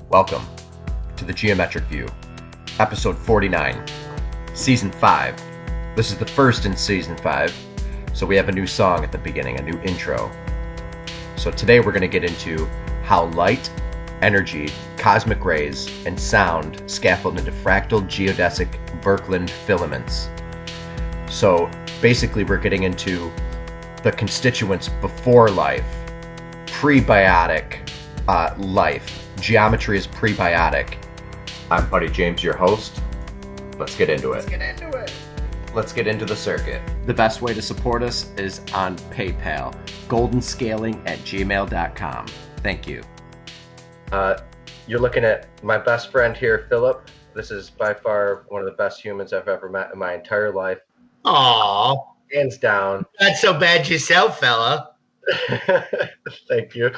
Welcome to the Geometric View, episode 49, season 5. This is the first in season 5, so we have a new song at the beginning, a new intro. So today we're going to get into how light, energy, cosmic rays, and sound scaffold into fractal geodesic birkeland filaments. So basically we're getting into the constituents before life, prebiotic life. Geometry is prebiotic. I'm Buddy James, your host. Let's get into it. Let's get into the circuit. The best way to support us is on PayPal, goldenscaling@gmail.com. Thank you. You're looking at my best friend here, Philip. This is by far one of the best humans I've ever met in my entire life. Aw. Hands down. Not so bad yourself, fella. Thank you.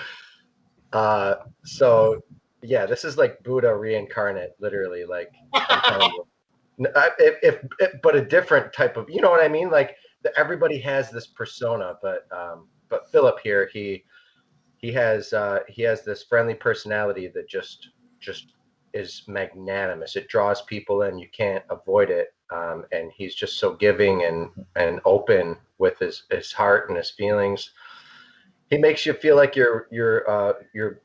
So, yeah, this is like Buddha reincarnate, literally. Like, I'm telling you. But a different type of, you know what I mean? Like, everybody has this persona, but Philip here, he has this friendly personality that just is magnanimous. It draws people in. You can't avoid it. And he's just so giving and open with his heart and his feelings. He makes you feel like you're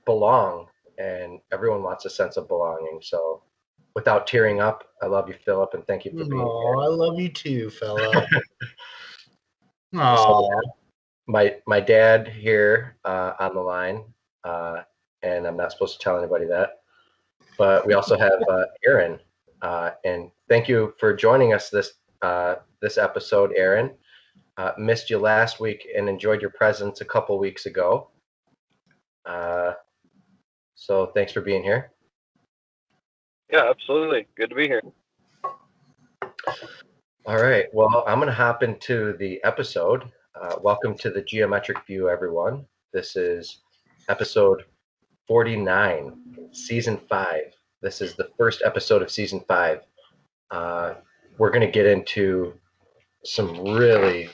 belong, and everyone wants a sense of belonging. So, without tearing up, I love you, Philip, and thank you for being here. I love you too, fella. So, my dad here on the line, and I'm not supposed to tell anybody that, but we also have Aaron, and thank you for joining us this episode, Aaron. Missed you last week and enjoyed your presence a couple weeks ago. So thanks for being here. Yeah, absolutely. Good to be here. All right. Well, I'm going to hop into the episode. Welcome to the Geometric View, everyone. This is episode 49, season 5. This is the first episode of season 5. We're going to get into some really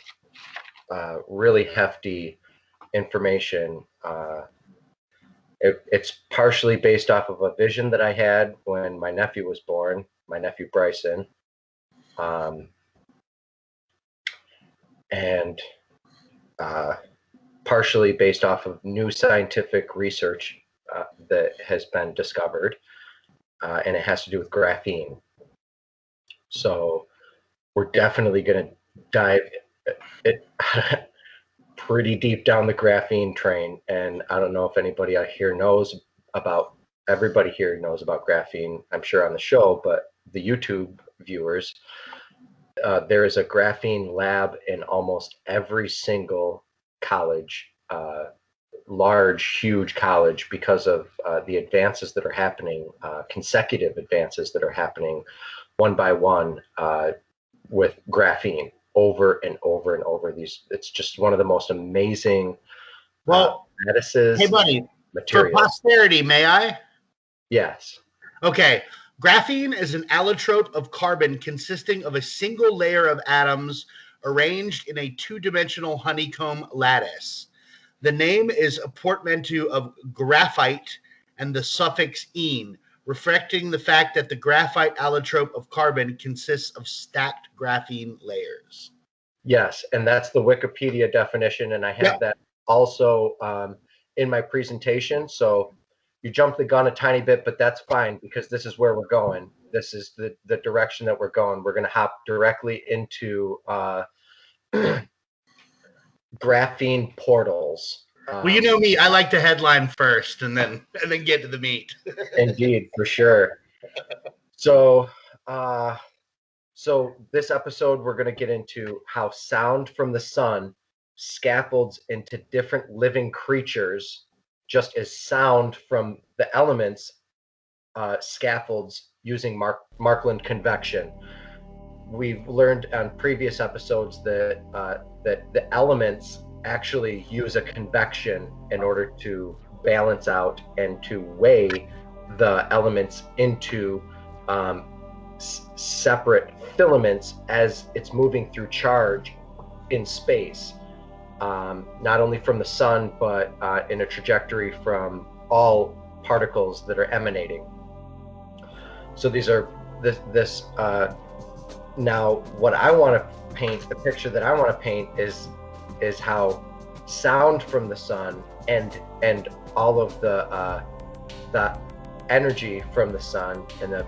hefty information. It's partially based off of a vision that I had when my nephew was born, my nephew Bryson, and partially based off of new scientific research that has been discovered, and it has to do with graphene. So we're definitely going to dive pretty deep down the graphene train, and I don't know if everybody here knows about graphene, I'm sure, on the show, but the YouTube viewers, there is a graphene lab in almost every single college, large, huge college, because of the advances that are happening, consecutive advances that are happening one by one with graphene. Over and over and over. It's just one of the most amazing lattices. Hey, buddy, materials. For posterity, may I? Yes. Okay. Graphene is an allotrope of carbon consisting of a single layer of atoms arranged in a two-dimensional honeycomb lattice. The name is a portmanteau of graphite and the suffix "ene, reflecting the fact that the graphite allotrope of carbon consists of stacked graphene layers. Yes, and that's the Wikipedia definition, and I have that also in my presentation. So you jumped the gun a tiny bit, but that's fine, because this is where we're going. This is the direction that we're going. We're going to hop directly into graphene portals. Well, you know me, I like to headline first and then get to the meat. Indeed, for sure. So this episode, we're going to get into how sound from the sun scaffolds into different living creatures, just as sound from the elements scaffolds using Markland convection. We've learned on previous episodes that the elements actually use a convection in order to balance out and to weigh the elements into separate filaments as it's moving through charge in space. not only from the sun, but in a trajectory from all particles that are emanating. So these are now what I want to paint, the picture that I want to paint is how sound from the sun and all of the energy from the sun and the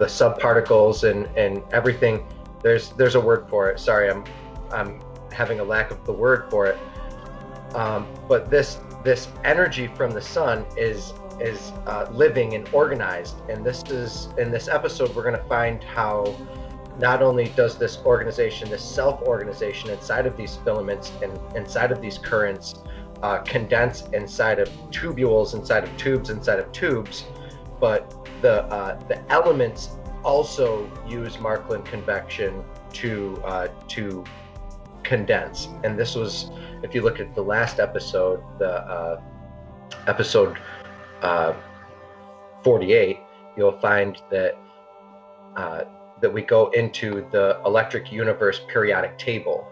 subparticles and everything. There's a word for it. Sorry, I'm having a lack of the word for it. But this energy from the sun is living and organized, and in this episode we're going to find how not only does this organization, this self-organization inside of these filaments and inside of these currents condense inside of tubules, inside of tubes, but the elements also use Markland convection to condense. And this was, if you look at the last episode, the episode 48, you'll find that we go into the electric universe periodic table.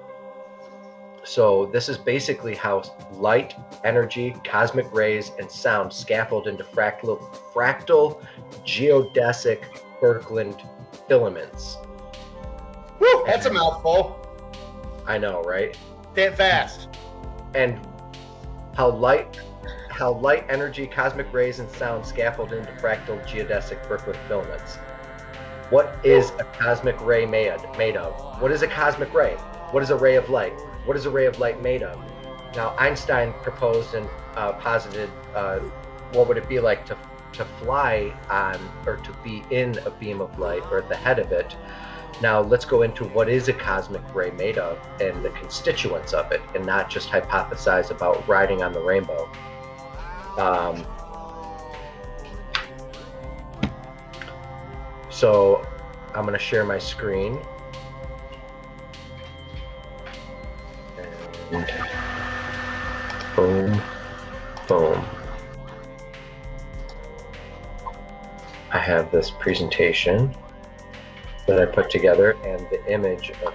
So this is basically how light, energy, cosmic rays, and sound scaffold into fractal geodesic Birkeland filaments. Woo, that's a mouthful. I know, right? Say it fast. And how light, energy, cosmic rays, and sound scaffold into fractal geodesic Birkeland filaments. What is a cosmic ray made of? What is a cosmic ray? What is a ray of light? What is a ray of light made of? Now, Einstein proposed and posited what would it be like to fly on, or to be in a beam of light, or at the head of it. Now, let's go into what is a cosmic ray made of and the constituents of it, and not just hypothesize about riding on the rainbow. So I'm going to share my screen. And boom, boom. I have this presentation that I put together and the image of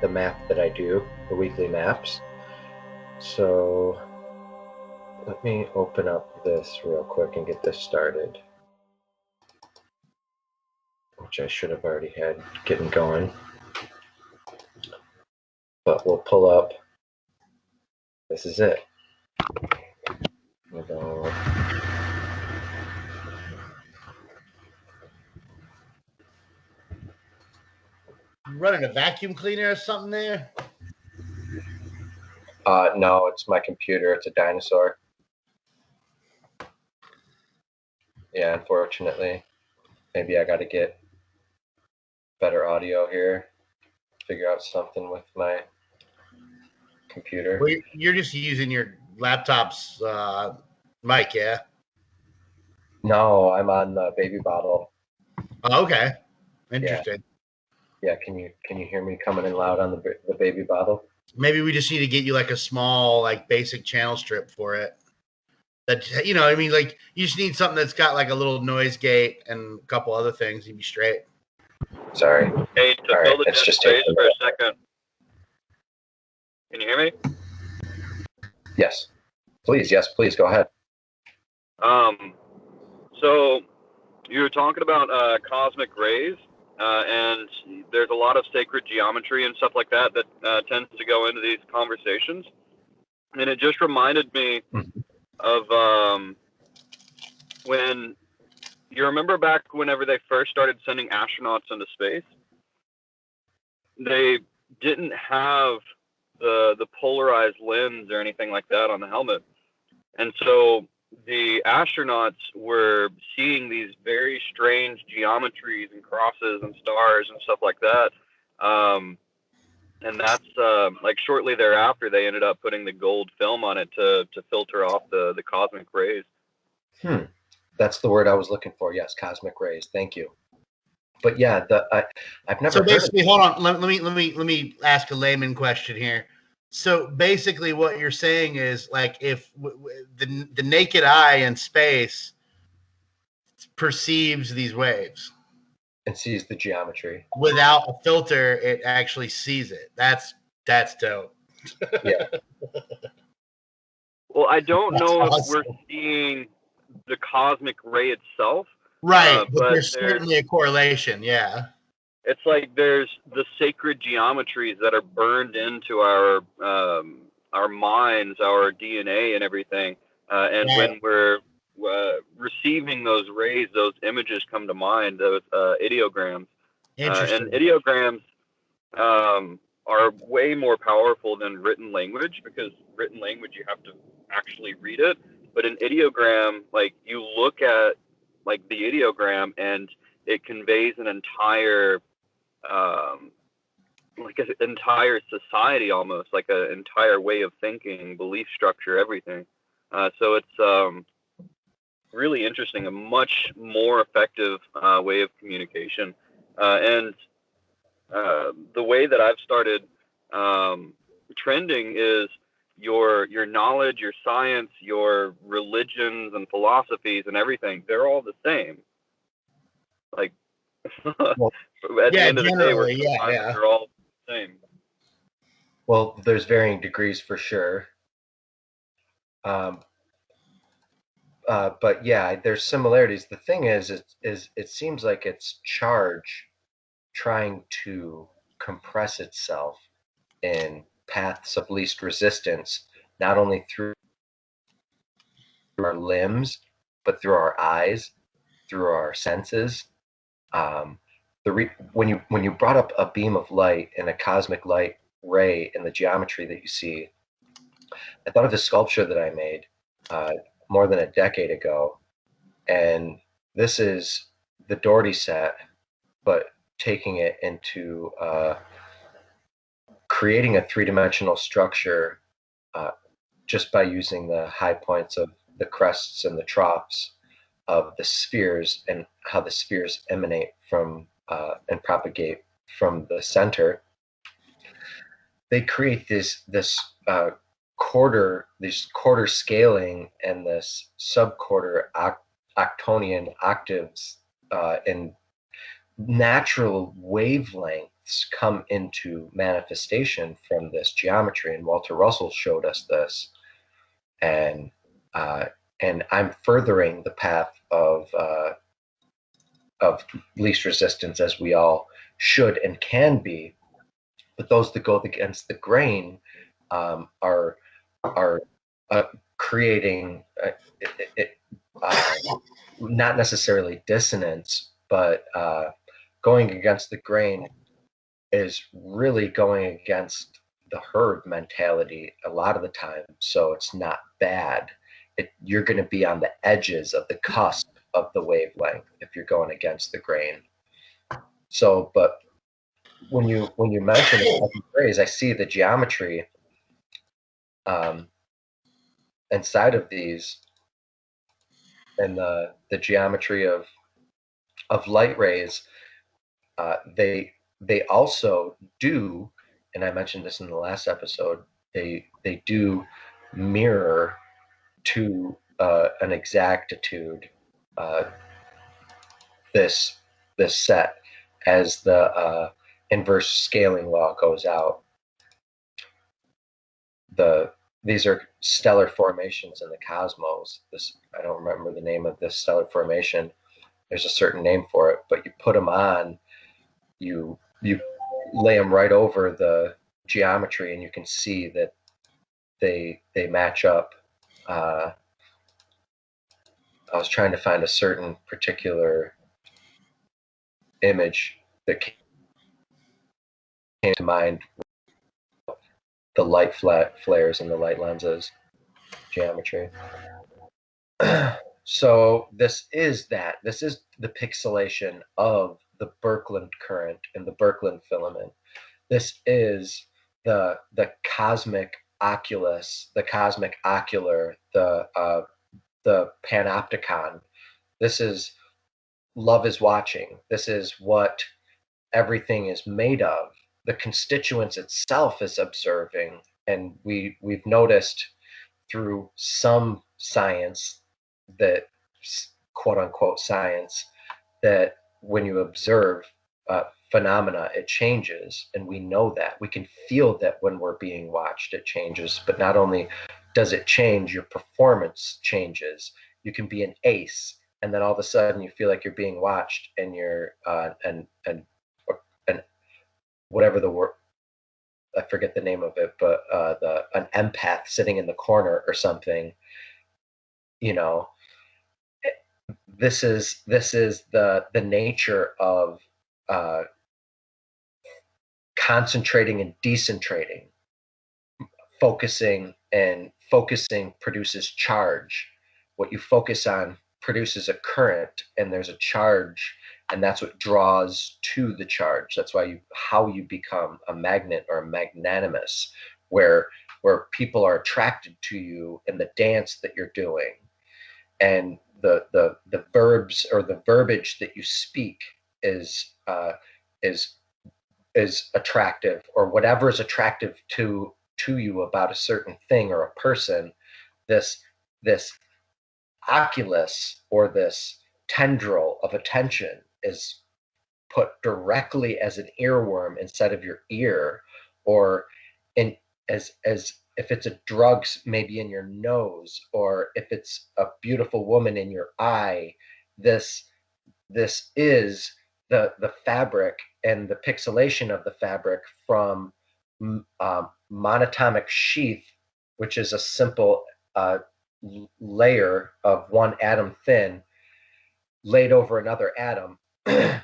the map that I do, the weekly maps. So let me open up this real quick and get this started, which I should have already had getting going. But we'll pull up. This is it. We'll go. You running a vacuum cleaner or something there? No, it's my computer. It's a dinosaur. Yeah, unfortunately. Maybe I got to get better audio here. Figure out something with my computer. Well, you're just using your laptop's mic, yeah? No, I'm on the baby bottle. Oh, okay. Interesting. Yeah, can you hear me coming in loud on the baby bottle? Maybe we just need to get you like a small, like basic channel strip for it. That, you know, I mean, like you just need something that's got like a little noise gate and a couple other things. You'd be straight. Sorry. Hey, to fill the dead space for a second. Can you hear me? Yes. Please, go ahead. So you were talking about cosmic rays, and there's a lot of sacred geometry and stuff like that that tends to go into these conversations. And it just reminded me of when you remember back whenever they first started sending astronauts into space, they didn't have the polarized lens or anything like that on the helmet. And so the astronauts were seeing these very strange geometries and crosses and stars and stuff like that. And that's like shortly thereafter, they ended up putting the gold film on it to filter off the cosmic rays. That's the word I was looking for. Yes, cosmic rays. Thank you. But yeah, I've never. So basically, hold on. Let me ask a layman question here. So basically, what you're saying is like if the naked eye in space perceives these waves and sees the geometry without a filter, it actually sees it. That's dope. Yeah. Well, I don't That's know if awesome. we're seeing the cosmic ray itself, Right, but but there's certainly a correlation. Yeah. it's like there's the sacred geometries that are burned into our minds, our DNA, and everything. And Right. when we're receiving those rays, those images come to mind. Those ideograms, and Interesting. ideograms are way more powerful than written language, because written language you have to actually read it. But an ideogram, like you look at like the ideogram and it conveys an entire like an entire society, almost like an entire way of thinking, belief structure, everything. So it's really interesting, a much more effective way of communication. And the way that I've started trending is your knowledge, your science, your religions and philosophies and everything. They're all the same. Like Well, at the Yeah, end of the day, we're generally, yeah. they're all the same. well, there's varying degrees for sure. Um, but yeah, there's similarities. The thing is it seems like it's charge trying to compress itself in paths of least resistance, not only through our limbs, but through our eyes, through our senses. Um, when you brought up a beam of light and a cosmic light ray and the geometry that you see, I thought of a sculpture that I made more than a decade ago, and this is the Dougherty set, but taking it into creating a three-dimensional structure just by using the high points of the crests and the troughs of the spheres and how the spheres emanate from and propagate from the center. They create this quarter scaling and this subquarter octonian octaves in natural wavelengths come into manifestation from this geometry, and Walter Russell showed us this, and I'm furthering the path of least resistance, as we all should and can be. But those that go against the grain are creating not necessarily dissonance, but going against the grain is really going against the herd mentality a lot of the time. So it's not bad. You're going to be on the edges of the cusp of the wavelength if you're going against the grain. So, but when you mention the rays, I see the geometry inside of these, and the geometry of light rays. They also do, and I mentioned this in the last episode. They do mirror to an exactitude this set as the inverse scaling law goes out. These are stellar formations in the cosmos. I don't remember the name of this stellar formation. There's a certain name for it, but you put them on, you lay them right over the geometry, and you can see that they match up. I was trying to find a certain particular image that came to mind. The light flares and the light lenses geometry. So this is the pixelation of the Birkeland current and the Birkeland filament. This is the cosmic oculus, the cosmic ocular, the panopticon. This is love is watching. This is what everything is made of. The constituents itself is observing, and we've noticed through some science, that quote unquote science, that when you observe phenomena, it changes, and we know that. We can feel that when we're being watched, it changes. But not only does it change? Your performance changes. You can be an ace, and then all of a sudden you feel like you're being watched, and you're and whatever the word, I forget the name of it, but an empath sitting in the corner or something. You know, this is the nature of concentrating and decentrating. Focusing produces charge. What you focus on produces a current, and there's a charge, and that's what draws to the charge. That's why how you become a magnet or a magnanimous, where people are attracted to you in the dance that you're doing, and the verbs or the verbiage that you speak is attractive, or whatever is attractive to you about a certain thing or a person. This oculus, or this tendril of attention, is put directly as an earworm inside of your ear, or in as if it's a drug, maybe in your nose, or if it's a beautiful woman in your eye. This is the fabric and the pixelation of the fabric from monatomic sheath, which is a simple layer of one atom thin laid over another atom, a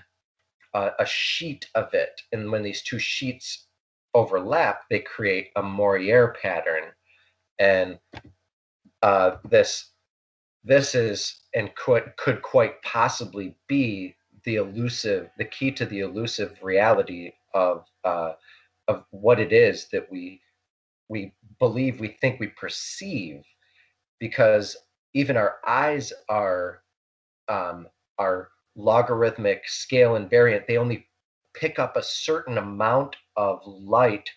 sheet of it. And when these two sheets overlap, they create a Morier pattern. And this is, and could quite possibly be the key to the elusive reality of what it is that we believe, we think, we perceive, because even our eyes are logarithmic, scale invariant. They only pick up a certain amount of light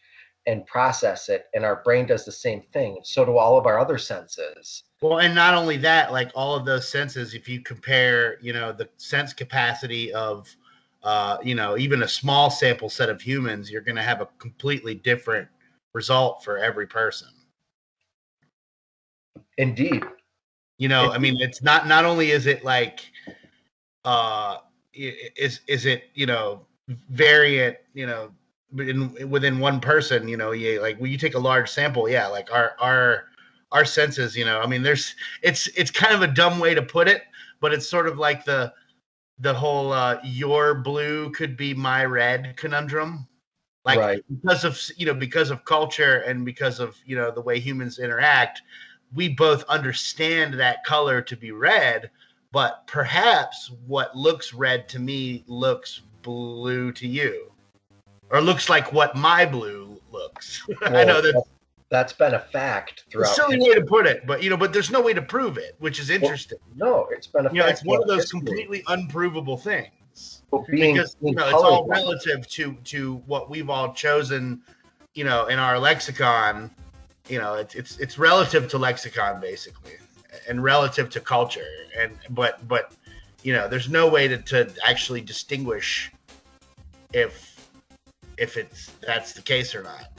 and process it, and our brain does the same thing. So do all of our other senses. Well, and not only that, like all of those senses, if you compare, the sense capacity of, even a small sample set of humans, you're going to have a completely different result for every person. Indeed. I mean, it's not only is it like, is it, variant, within one person, like when you take a large sample, yeah, like our senses, I mean, it's kind of a dumb way to put it, but it's sort of like the whole your blue could be my red conundrum. Like, right. because of culture and because of, the way humans interact, we both understand that color to be red, but perhaps what looks red to me looks blue to you, or looks like what my blue looks. Well, I know that's been a fact throughout. It's a silly way to put it, but but there's no way to prove it, which is interesting. Well, no, it's been a fact. It's one of those completely unprovable things. Well, because it's all relative to what we've all chosen, in our lexicon. It's relative to lexicon, basically, and relative to culture, but there's no way to actually distinguish if that's the case or not.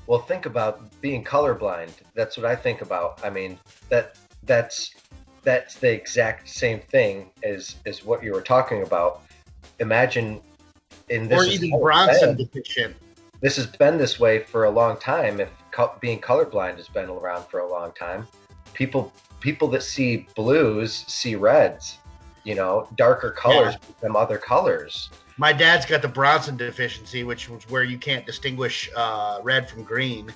Well, think about being colorblind. That's what I think about. I mean, that's the exact same thing as what you were talking about. Imagine in this, or even Bronson deficient. This has been this way for a long time. If being colorblind has been around for a long time, people that see blues see reds. Darker colors become other colors. My dad's got the Bronson deficiency, which was where you can't distinguish red from green.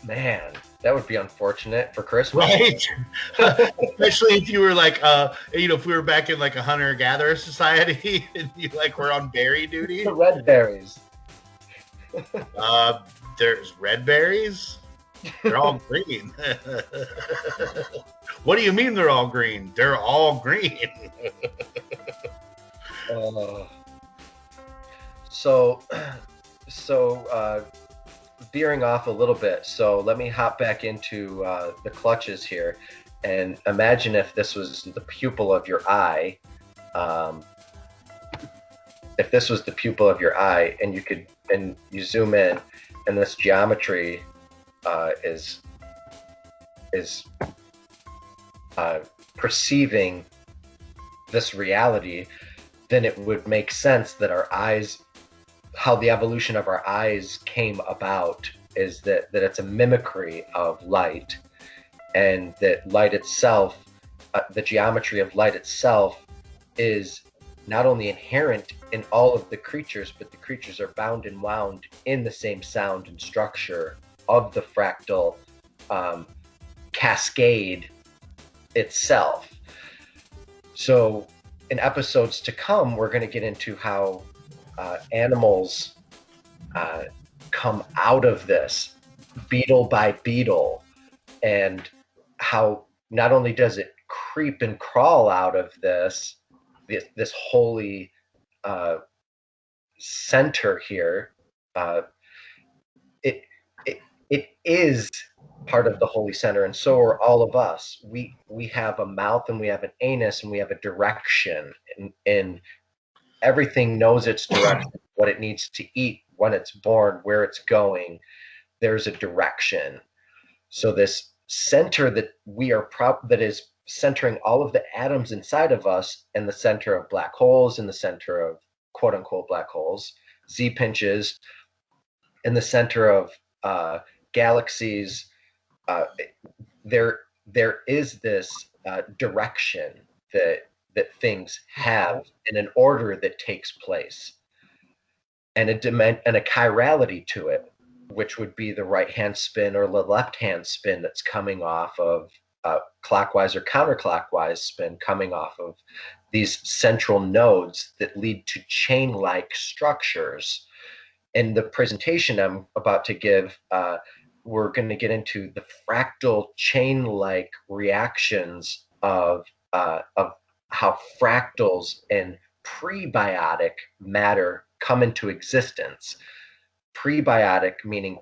Man, that would be unfortunate for Christmas. Right. Especially if you were like, if we were back in like a hunter-gatherer society and you were on berry duty. The red berries. There's red berries? They're all green. What do you mean they're all green? They're all green. So veering off a little bit. So let me hop back into the clutches here, and imagine if this was the pupil of your eye. If this was the pupil of your eye, and you zoom in, and this geometry is perceiving this reality, then it would make sense that our eyes, how the evolution of our eyes came about, is that it's a mimicry of light, and that light itself, the geometry of light itself, is not only inherent in all of the creatures, but the creatures are bound and wound in the same sound and structure of the fractal cascade itself. So in episodes to come, we're going to get into how animals come out of this beetle by beetle, and how not only does it creep and crawl out of this holy center here, it is part of the holy center, and so are all of us. We have a mouth, and we have an anus, and we have a direction, and everything knows its direction, what it needs to eat, when it's born, where it's going. There's a direction. So this center that we are that is centering all of the atoms inside of us, in the center of black holes, in the center of quote unquote black holes, Z pinches, in the center of galaxies, there is this direction that things have, and an order that takes place, and a chirality to it, which would be the right hand spin or the left hand spin that's coming off of clockwise or counterclockwise spin coming off of these central nodes that lead to chain-like structures. In the presentation I'm about to give, we're going to get into the fractal chain-like reactions of how fractals and prebiotic matter come into existence. Prebiotic meaning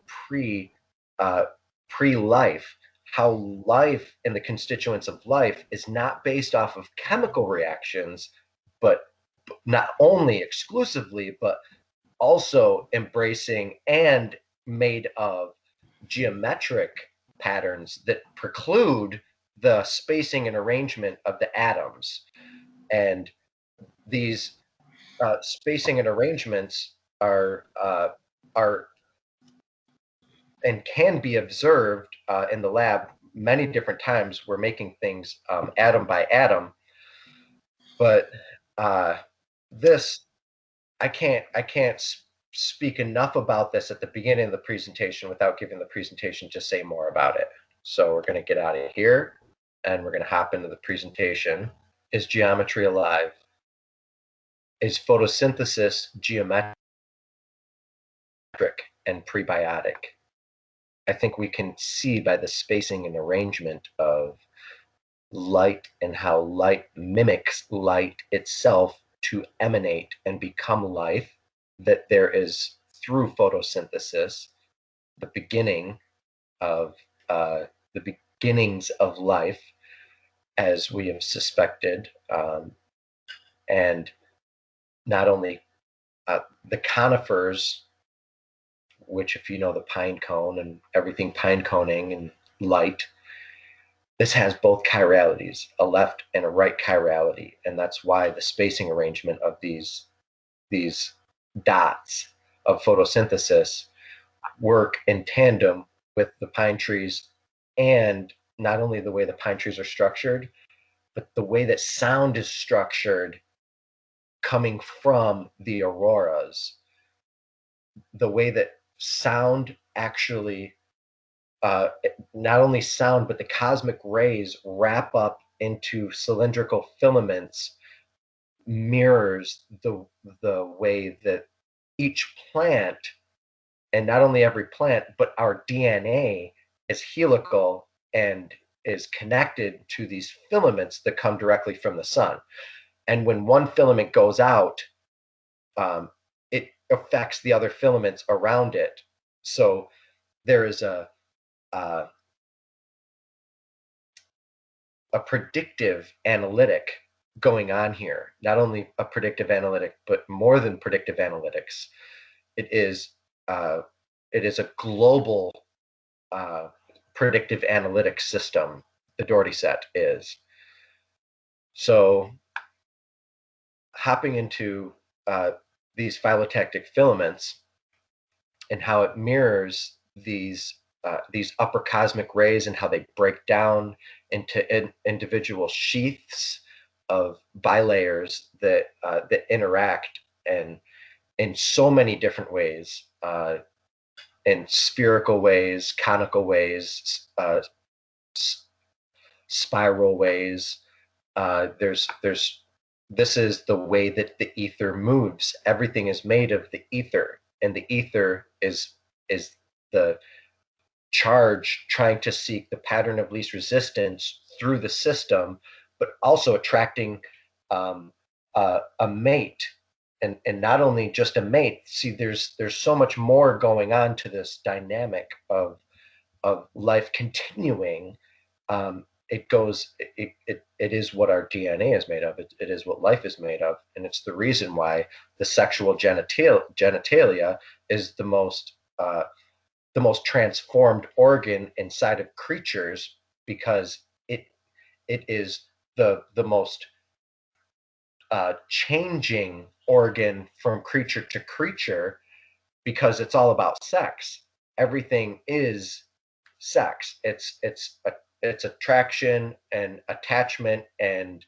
pre-life, how life and the constituents of life is not based off of chemical reactions, but not only exclusively, but also embracing and made of geometric patterns that preclude the spacing and arrangement of the atoms. And these spacing and arrangements are and can be observed in the lab many different times. We're making things atom by atom, but this, I can't speak enough about this at the beginning of the presentation without giving the presentation to say more about it. So we're going to get out of here, and we're going to hop into the presentation. Is geometry alive? Is photosynthesis geometric and prebiotic? I think we can see by the spacing and arrangement of light and how light mimics light itself to emanate and become life, that there is, through photosynthesis, the beginning of the beginnings of life, as we have suspected, and not only the conifers, which, if you know the pine cone and everything pine coning and light, this has both chiralities, a left and a right chirality, and that's why the spacing arrangement of these dots of photosynthesis work in tandem with the pine trees, and not only the way the pine trees are structured, but the way that sound is structured coming from the auroras, the way that sound actually, not only sound, but the cosmic rays wrap up into cylindrical filaments, mirrors the way that each plant, and not only every plant, but our DNA is helical and is connected to these filaments that come directly from the sun. And when one filament goes out, it affects the other filaments around it. So there is a predictive analytic going on here. Not only a predictive analytic, but more than predictive analytics. It is a global predictive analytics system the Dougherty set is. So hopping into these phylotactic filaments and how it mirrors these upper cosmic rays and how they break down into individual sheaths of bilayers that interact and in so many different ways, in spherical ways, conical ways, spiral ways. This is the way that the ether moves. Everything is made of the ether, and the ether is the charge trying to seek the pattern of least resistance through the system, but also attracting a mate, and not only just a mate. See, there's so much more going on to this dynamic of life continuing. It is what our DNA is made of. It is what life is made of, and it's the reason why the sexual genitalia is the most transformed organ inside of creatures, because it is the most changing organ from creature to creature, because it's all about sex. Everything is sex. It's attraction and attachment and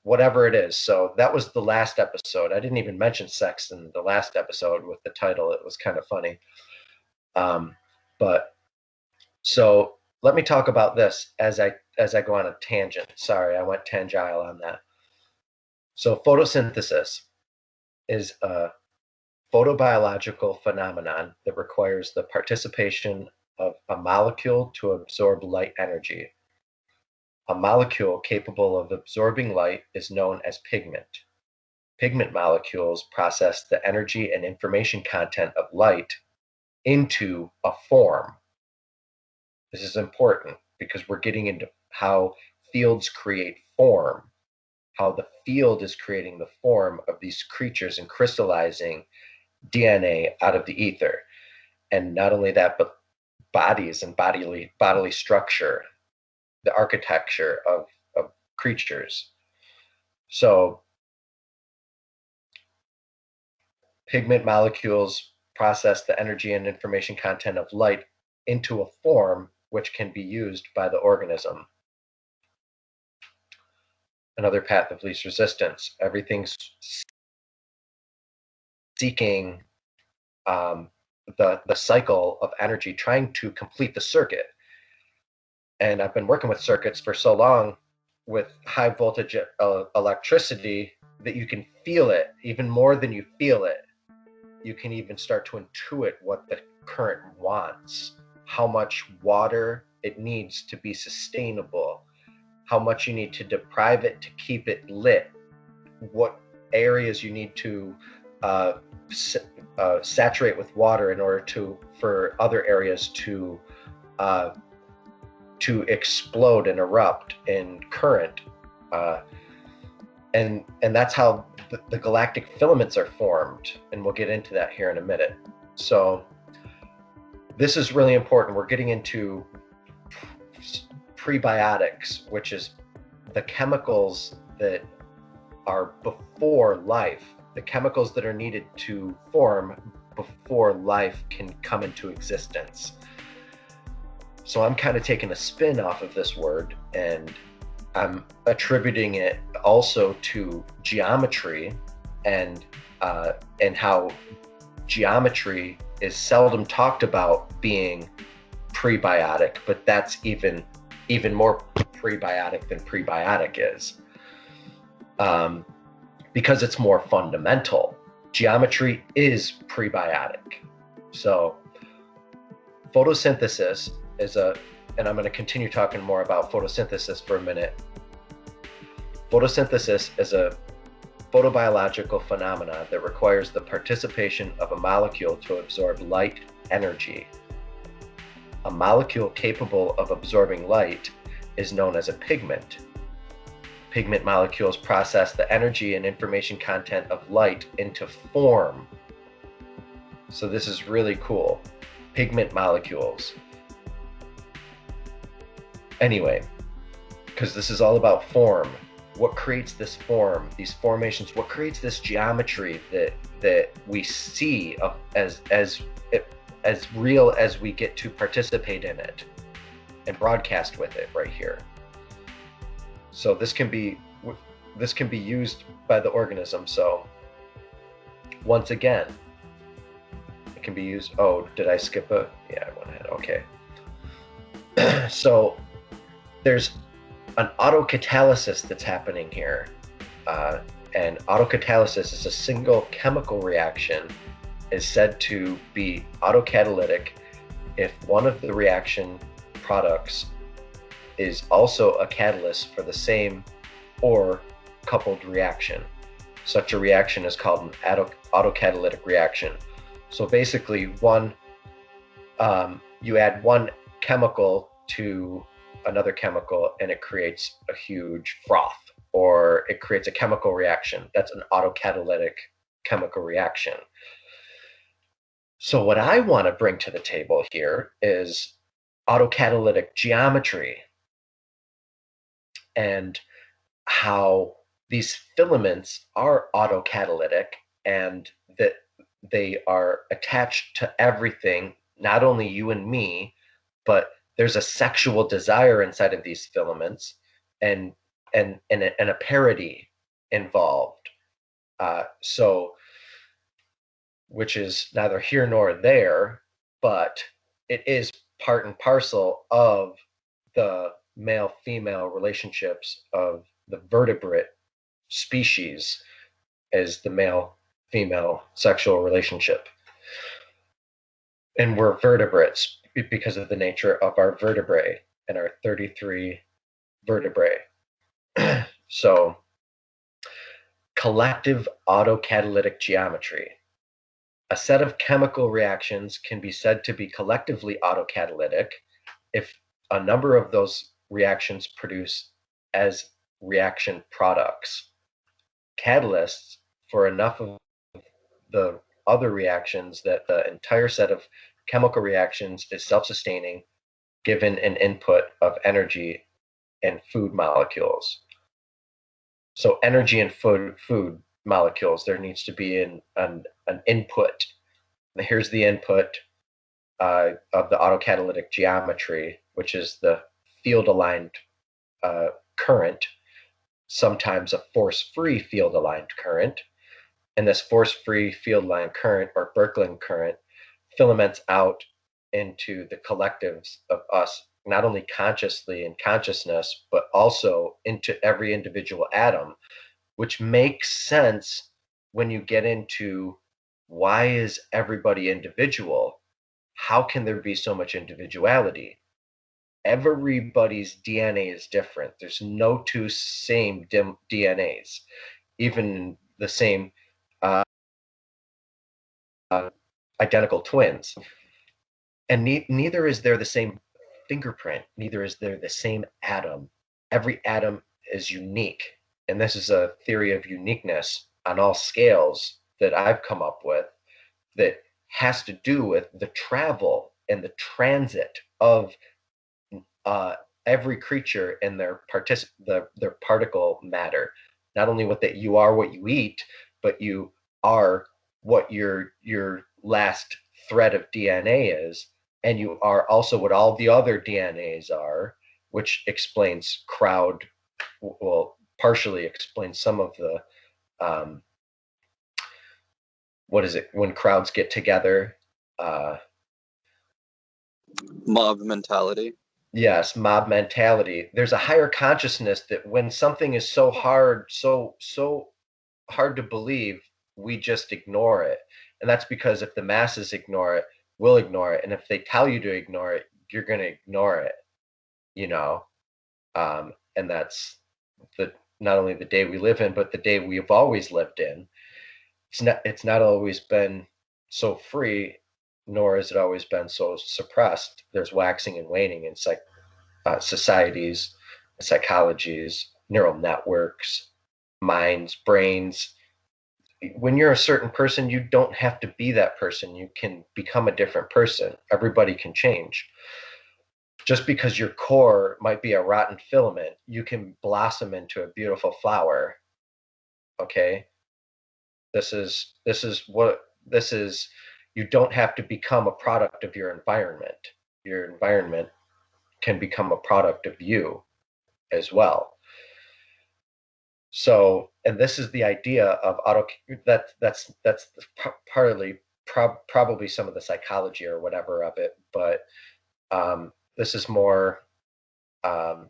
whatever it is. So that was the last episode. I didn't even mention sex in the last episode with the title. It was kind of funny. But so let me talk about this as I go on a tangent. Sorry, I went tangential on that. So photosynthesis is a photobiological phenomenon that requires the participation of a molecule to absorb light energy. A molecule capable of absorbing light is known as pigment. Pigment molecules process the energy and information content of light into a form. This is important because we're getting into how fields create form, how the field is creating the form of these creatures and crystallizing DNA out of the ether. And not only that, but bodies and bodily structure, the architecture of creatures. So pigment molecules process the energy and information content of light into a form which can be used by the organism. Another path of least resistance. Everything's seeking the cycle of energy, trying to complete the circuit. And I've been working with circuits for so long with high voltage electricity that you can feel it even more than you feel it. You can even start to intuit what the current wants, how much water it needs to be sustainable, how much you need to deprive it to keep it lit, what areas you need to saturate with water in order for other areas to explode and erupt in current, and that's how the galactic filaments are formed, and we'll get into that here in a minute. So this is really important. We're getting into prebiotics, which is the chemicals that are before life, the chemicals that are needed to form before life can come into existence. So I'm kind of taking a spin off of this word, and I'm attributing it also to geometry, and how geometry is seldom talked about being prebiotic, but that's even more prebiotic than prebiotic is, because it's more fundamental. Geometry is prebiotic. So photosynthesis is and I'm going to continue talking more about photosynthesis for a minute. Photosynthesis is a photobiological phenomena that requires the participation of a molecule to absorb light energy. A molecule capable of absorbing light is known as a pigment. Pigment molecules process the energy and information content of light into form. So this is really cool. Pigment molecules. Anyway, because this is all about form. What creates this form, these formations? What creates this geometry that we see as real as we get to participate in it and broadcast with it right here? So this can be used by the organism. So once again, it can be used. Oh, did I skip a? Yeah, I went ahead. Okay. So there's an autocatalysis that's happening here. And autocatalysis is a single chemical reaction, is said to be autocatalytic if one of the reaction products is also a catalyst for the same or coupled reaction. Such a reaction is called an autocatalytic reaction. So basically, you add one chemical to another chemical and it creates a huge froth, or it creates a chemical reaction. That's an autocatalytic chemical reaction. So what I want to bring to the table here is autocatalytic geometry and how these filaments are autocatalytic and that they are attached to everything, not only you and me, but there's a sexual desire inside of these filaments and a parity involved. So, which is neither here nor there, but it is part and parcel of the male-female relationships of the vertebrate species, as the male-female sexual relationship. And we're vertebrates because of the nature of our vertebrae and our 33 vertebrae. So, collective autocatalytic geometry. A set of chemical reactions can be said to be collectively autocatalytic if a number of those reactions produce as reaction products catalysts for enough of the other reactions that the entire set of chemical reactions is self-sustaining, given an input of energy and food molecules. So energy and food molecules, there needs to be an input. Here's the input of the autocatalytic geometry, which is the field-aligned current, sometimes a force-free field-aligned current. And this force-free field-aligned current, or birkeland current, filaments out into the collectives of us, not only consciously in consciousness, but also into every individual atom, which makes sense when you get into why is everybody individual? How can there be so much individuality? Everybody's DNA is different. There's no two same DNAs, even the same identical twins. And neither is there the same fingerprint, neither is there the same atom. Every atom is unique. And this is a theory of uniqueness on all scales that I've come up with that has to do with the travel and the transit of every creature and their particle matter. Not only what you are what you eat, but you are what your last thread of DNA is, and you are also what all the other DNAs are, which explains partially explains some of the what is it when crowds get together? Mob mentality. Yes, mob mentality. There's a higher consciousness that when something is so hard to believe, we just ignore it. And that's because if the masses ignore it, we'll ignore it. And if they tell you to ignore it, you're going to ignore it, and that's not only the day we live in, but the day we've always lived in. It's not always been so free, nor has it always been so suppressed. There's waxing and waning in societies, psychologies, neural networks, minds, brains. When you're a certain person, you don't have to be that person. You can become a different person. Everybody can change. just because your core might be a rotten filament, you can blossom into a beautiful flower. Okay? This is you don't have to become a product of your environment. Your environment can become a product of you as well. So, and this is the idea of that's partly probably some of the psychology or whatever of it, but this is more of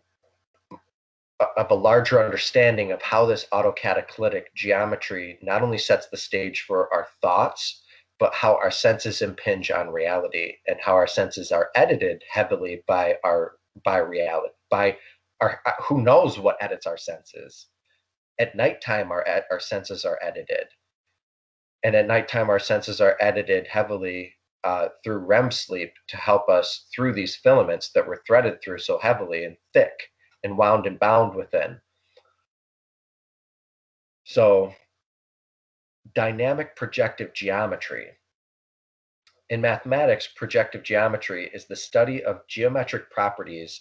a larger understanding of how this autocatalytic geometry not only sets the stage for our thoughts, but how our senses impinge on reality, and how our senses are edited heavily by reality, by our who knows what edits our senses. At nighttime, our senses are edited, and at nighttime our senses are edited heavily through REM sleep to help us through these filaments that we're threaded through so heavily and thick and wound and bound within. So, dynamic projective geometry. In mathematics, projective geometry is the study of geometric properties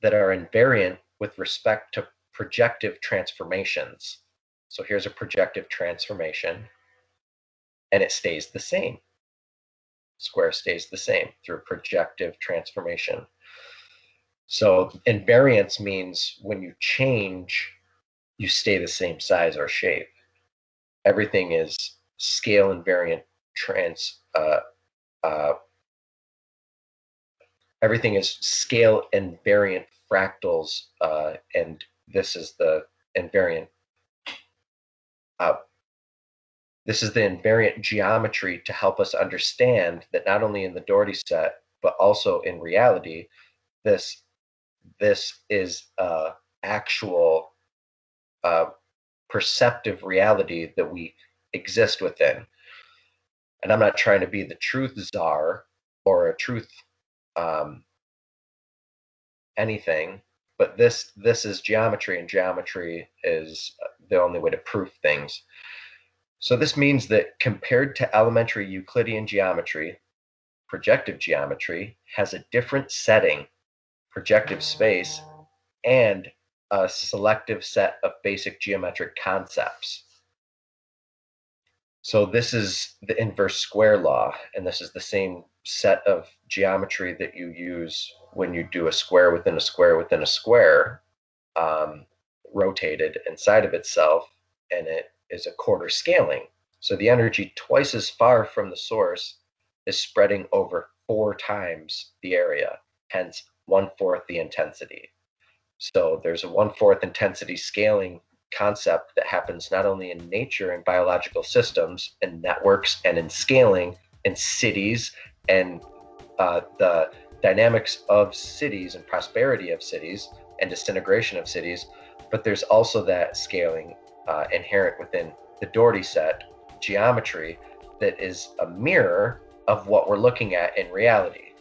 that are invariant with respect to projective transformations. So here's a projective transformation, and it stays the same. Square stays the same through projective transformation. So invariance means when you change, you stay the same size or shape. Everything is scale invariant everything is scale invariant fractals, and this is the invariant. This is the invariant geometry to help us understand that not only in the Dougherty set, but also in reality, this is actual perceptive reality that we exist within. And I'm not trying to be the truth czar or a truth anything, but this is geometry, and geometry is the only way to prove things. So this means that compared to elementary Euclidean geometry, projective geometry has a different setting, projective space, and a selective set of basic geometric concepts. So this is the inverse square law, and this is the same set of geometry that you use when you do a square within a square within a square, rotated inside of itself, and it is a quarter scaling. So the energy twice as far from the source is spreading over 4 times the area, hence 1/4 the intensity. So there's a 1/4 intensity scaling concept that happens not only in nature and biological systems and networks and in scaling in cities and the dynamics of cities and prosperity of cities and disintegration of cities, but there's also that scaling inherent within the Dougherty set geometry that is a mirror of what we're looking at in reality.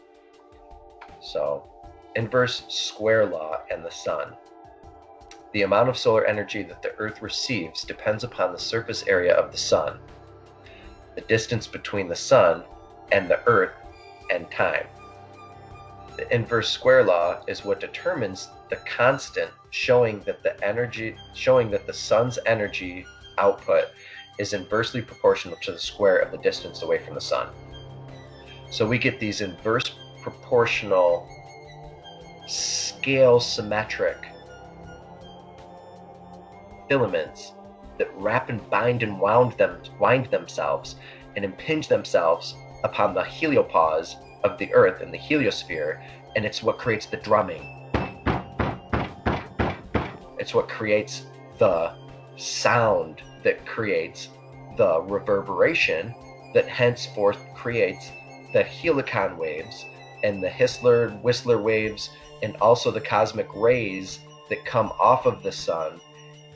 So, inverse square law and the sun. The amount of solar energy that the Earth receives depends upon the surface area of the sun, the distance between the sun and the Earth, and time. The inverse square law is what determines the constant, showing that the sun's energy output is inversely proportional to the square of the distance away from the sun. So we get these inverse proportional scale symmetric filaments that wrap and bind and wind themselves and impinge themselves upon the heliopause of the Earth and the heliosphere, and it's what creates the drumming. It's what creates the sound that creates the reverberation that henceforth creates the helicon waves and the Whistler waves, and also the cosmic rays that come off of the sun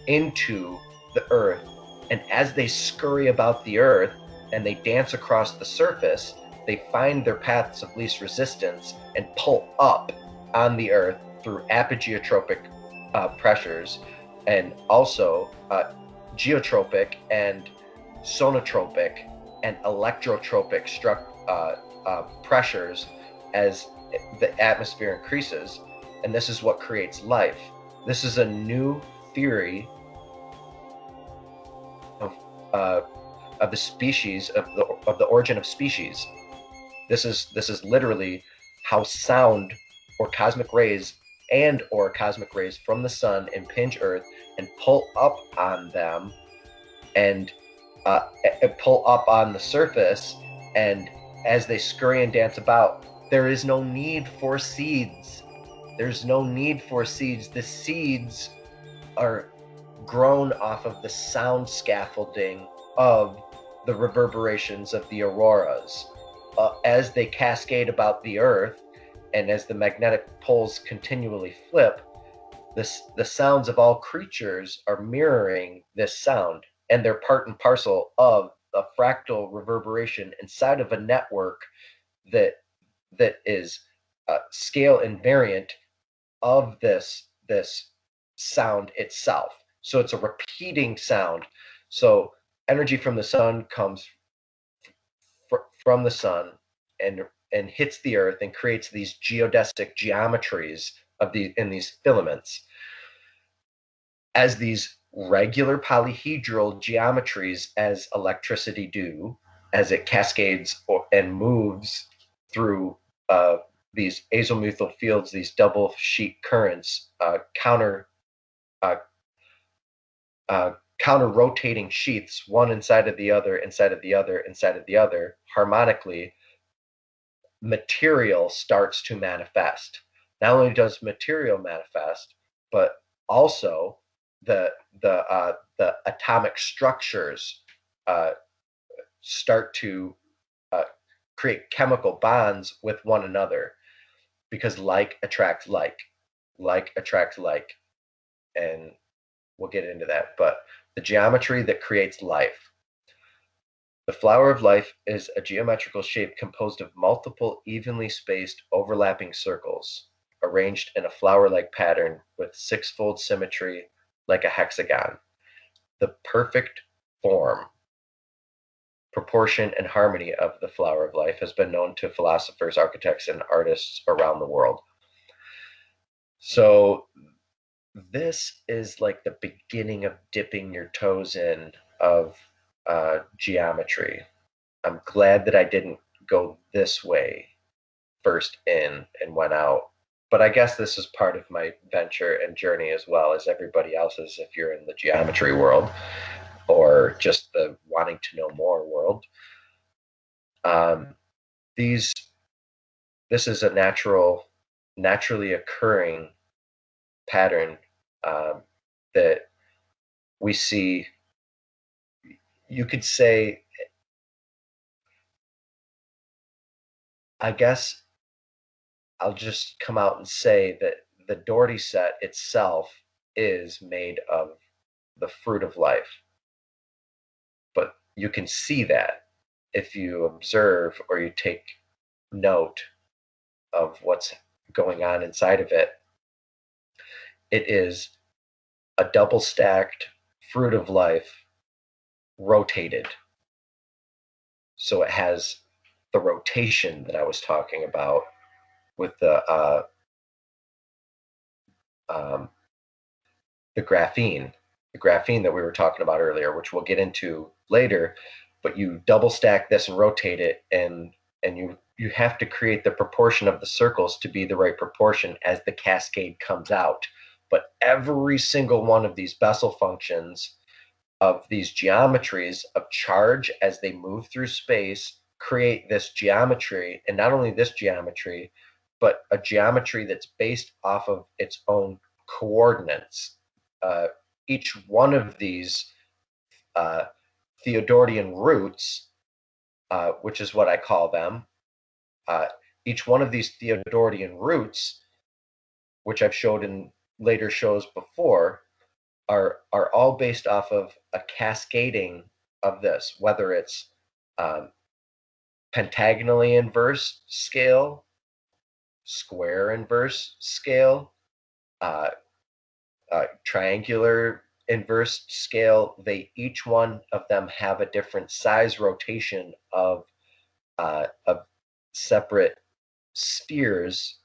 into the Earth. And as they scurry about the Earth and they dance across the surface, they find their paths of least resistance and pull up on the Earth through apogeotropic pressures, and also geotropic and sonotropic and electrotropic pressures as the atmosphere increases, and this is what creates life. This is a new theory of the species, of the origin of species. This is literally how sound or cosmic rays from the sun impinge Earth and pull up on them, and pull up on the surface, and as they scurry and dance about, there is no need for seeds. There's no need for seeds. The seeds are grown off of the sound scaffolding of the reverberations of the auroras. As they cascade about the Earth, and as the magnetic poles continually flip, the sounds of all creatures are mirroring this sound, and they're part and parcel of a fractal reverberation inside of a network that is scale invariant of this sound itself. So it's a repeating sound. So energy from the sun comes from the sun and hits the Earth and creates these geodesic geometries in these filaments. As these regular polyhedral geometries, as electricity do, as it cascades and moves through these azimuthal fields, these double sheet currents, counter rotating sheaths, one inside of the other, inside of the other, inside of the other, harmonically, material starts to manifest. Not only does material manifest, but also the atomic structures start to create chemical bonds with one another, because like attracts like attracts like, and we'll get into that. But the geometry that creates life. The flower of life is a geometrical shape composed of multiple evenly spaced overlapping circles, arranged in a flower-like pattern with six-fold symmetry like a hexagon. The perfect form, proportion, and harmony of the flower of life has been known to philosophers, architects, and artists around the world. So this is like the beginning of dipping your toes in of geometry. I'm glad that I didn't go this way first in and went out. But I guess this is part of my venture and journey as well as everybody else's if you're in the geometry world or just the wanting to know more world. This is a naturally occurring pattern that we see. You could say, I guess I'll just come out and say that the Dougherty set itself is made of the fruit of life. But you can see that if you observe or you take note of what's going on inside of it. It is a double stacked fruit of life rotated. So it has the rotation that I was talking about with the graphene that we were talking about earlier, which we'll get into later. But you double stack this and rotate it, and you have to create the proportion of the circles to be the right proportion as the cascade comes out. But every single one of these Bessel functions of these geometries of charge as they move through space create this geometry, and not only this geometry, but a geometry that's based off of its own coordinates. Each one of these Theodorian roots, which is what I call them, each one of these Theodorian roots, which I've showed in later shows before, are all based off of a cascading of this, whether it's pentagonally inverse scale, square inverse scale, triangular inverse scale. They each one of them have a different size rotation of separate spheres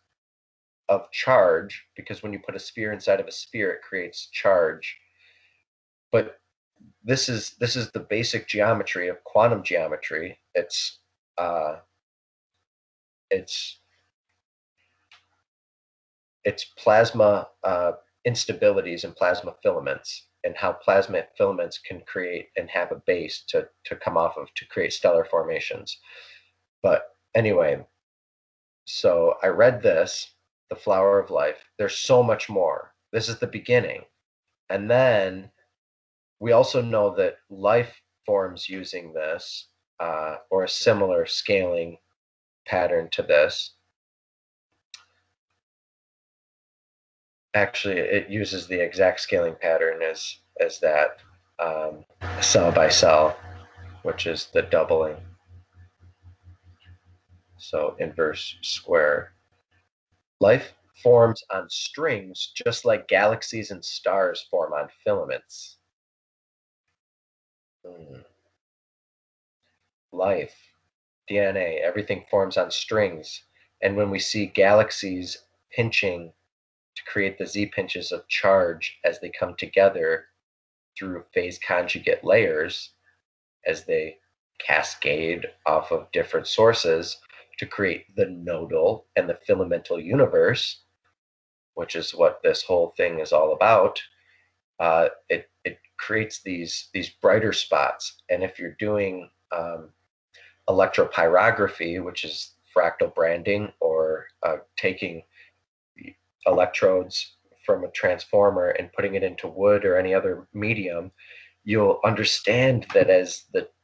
of charge, because when you put a sphere inside of a sphere, it creates charge. But this is the basic geometry of quantum geometry. It's plasma instabilities and plasma filaments, and how plasma filaments can create and have a base to come off of to create stellar formations. But anyway, so I read this, The Flower of Life. There's so much more. This is the beginning. And then we also know that life forms using this, or a similar scaling pattern to this. Actually, it uses the exact scaling pattern as that, cell by cell, which is the doubling. So inverse square. Life forms on strings, just like galaxies and stars form on filaments. Life, DNA, everything forms on strings. And when we see galaxies pinching to create the Z pinches of charge as they come together through phase conjugate layers, as they cascade off of different sources to create the nodal and the filamental universe, which is what this whole thing is all about, it creates these brighter spots. And if you're doing electropyrography, which is fractal branding, or taking electrodes from a transformer and putting it into wood or any other medium, you'll understand that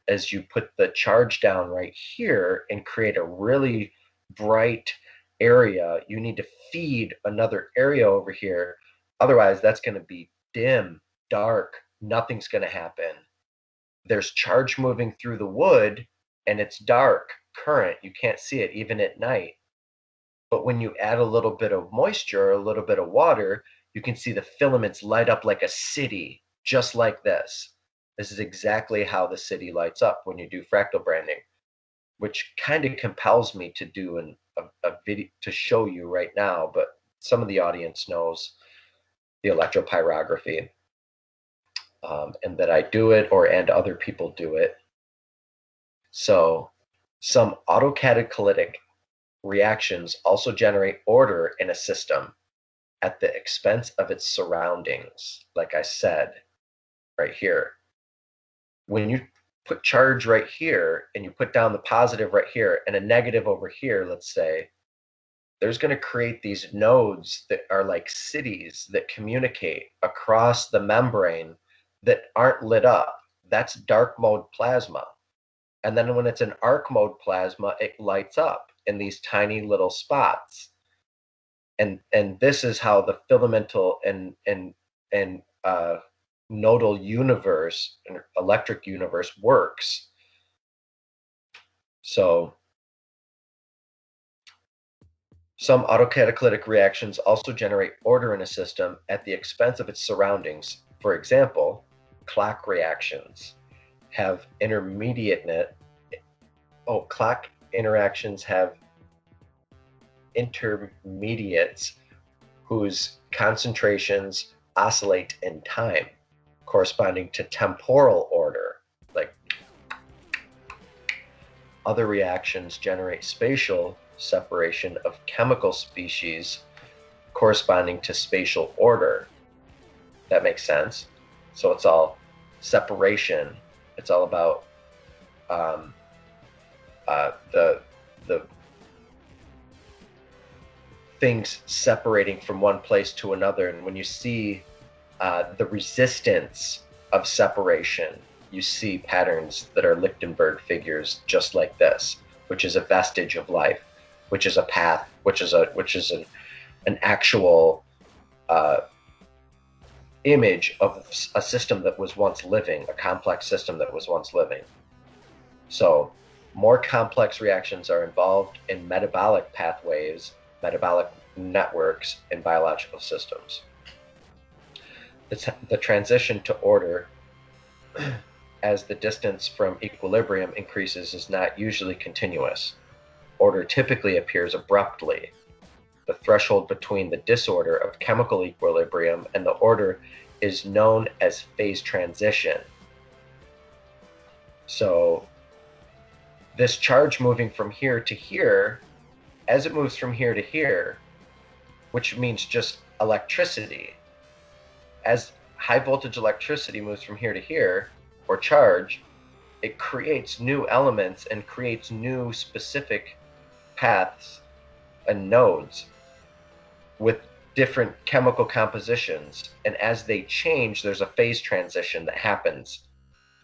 as you put the charge down right here and create a really bright area, you need to feed another area over here. Otherwise, that's going to be dim, dark, nothing's going to happen. There's charge moving through the wood, and it's dark, current. You can't see it even at night. But when you add a little bit of moisture, a little bit of water, you can see the filaments light up like a city, just like this. This is exactly how the city lights up when you do fractal branding, which kind of compels me to do a video to show you right now, but some of the audience knows the electropyrography, and that I do it, and other people do it. So some autocatalytic reactions also generate order in a system at the expense of its surroundings, like I said right here. When you put charge right here and you put down the positive right here and a negative over here, let's say, there's going to create these nodes that are like cities that communicate across the membrane that aren't lit up. That's dark mode plasma. And then when it's an arc mode plasma, it lights up in these tiny little spots. And this is how the filamental and nodal universe and electric universe works. So some autocatalytic reactions also generate order in a system at the expense of its surroundings. For example, clock reactions have clock interactions have intermediates whose concentrations oscillate in time, corresponding to temporal order. Like other reactions generate spatial separation of chemical species corresponding to spatial order. That makes sense. So it's all separation. It's all about the things separating from one place to another. And when you see the resistance of separation, you see patterns that are Lichtenberg figures just like this, which is a vestige of life, which is a path, which is an actual image of a system that was once living, a complex system that was once living. So more complex reactions are involved in metabolic pathways, metabolic networks in biological systems. The transition to order as the distance from equilibrium increases is not usually continuous. order typically appears abruptly. The threshold between the disorder of chemical equilibrium and the order is known as phase transition. So this charge moving from here to here, as it moves from here to here, which means just electricity, as high voltage electricity moves from here to here, or charge, it creates new elements and creates new specific paths and nodes with different chemical compositions. And as they change, there's a phase transition that happens,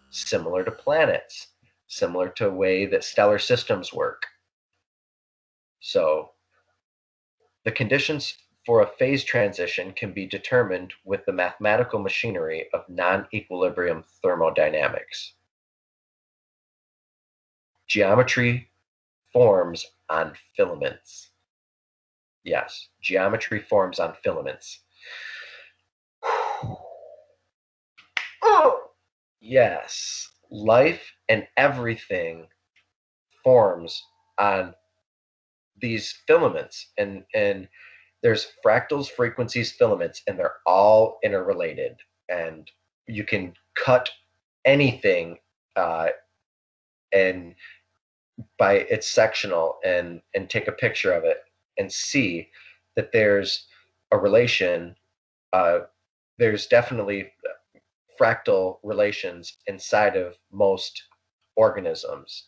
similar to planets, similar to the way that stellar systems work. So the conditions for a phase transition can be determined with the mathematical machinery of non-equilibrium thermodynamics. Geometry forms on filaments. Yes, geometry forms on filaments. Oh, yes, life and everything forms on these filaments, and there's fractals, frequencies, filaments, and they're all interrelated. And you can cut anything and by its sectional and take a picture of it and see that there's a relation. There's definitely fractal relations inside of most organisms,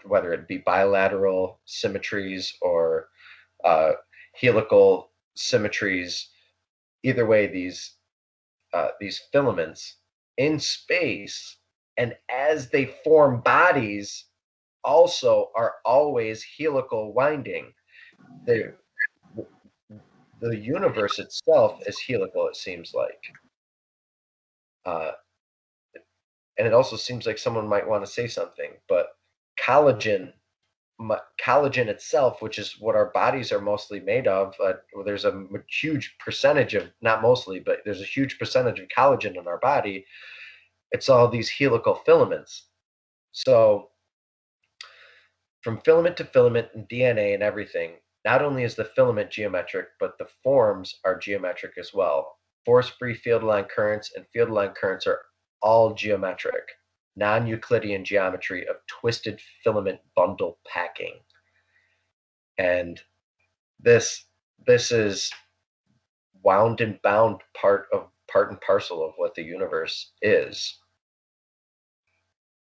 whether it be bilateral symmetries or helical symmetries. Either way, these filaments in space, and as they form bodies, also are always helical winding. The universe itself is helical, it seems like. And it also seems like someone might want to say something, but collagen itself, which is what our bodies are mostly made of, there's a huge percentage of, not mostly, but there's a huge percentage of collagen in our body. It's all these helical filaments. So from filament to filament and DNA and everything, not only is the filament geometric, but the forms are geometric as well. Force-free field-line currents and field-line currents are all geometric, non-Euclidean geometry of twisted filament bundle packing. And this is wound and bound part and parcel of what the universe is.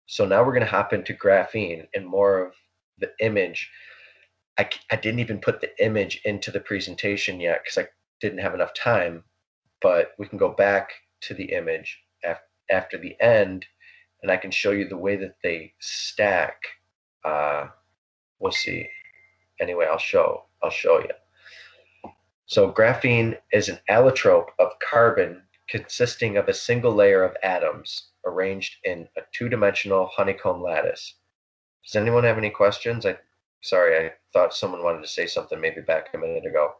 So now we're going to hop into graphene and more of the image. I didn't even put the image into the presentation yet because I didn't have enough time, but we can go back to the image after the end, and I can show you the way that they stack. We'll see. Anyway, I'll show you. So graphene is an allotrope of carbon consisting of a single layer of atoms arranged in a two-dimensional honeycomb lattice. Does anyone have any questions? Sorry, I thought someone wanted to say something maybe back a minute ago.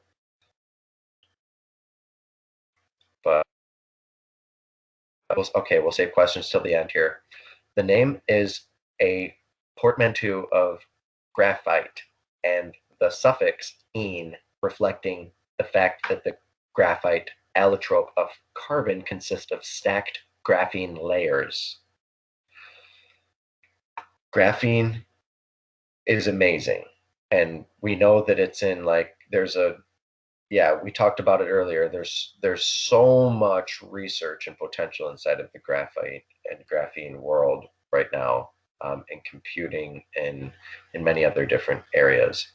But okay, we'll save questions till the end here. The name is a portmanteau of graphite and the suffix "ene" reflecting the fact that the graphite allotrope of carbon consists of stacked graphene layers. Graphene is amazing, and we know that it's in we talked about it earlier. There's so much research and potential inside of the graphite and graphene world right now, in computing and in many other different areas.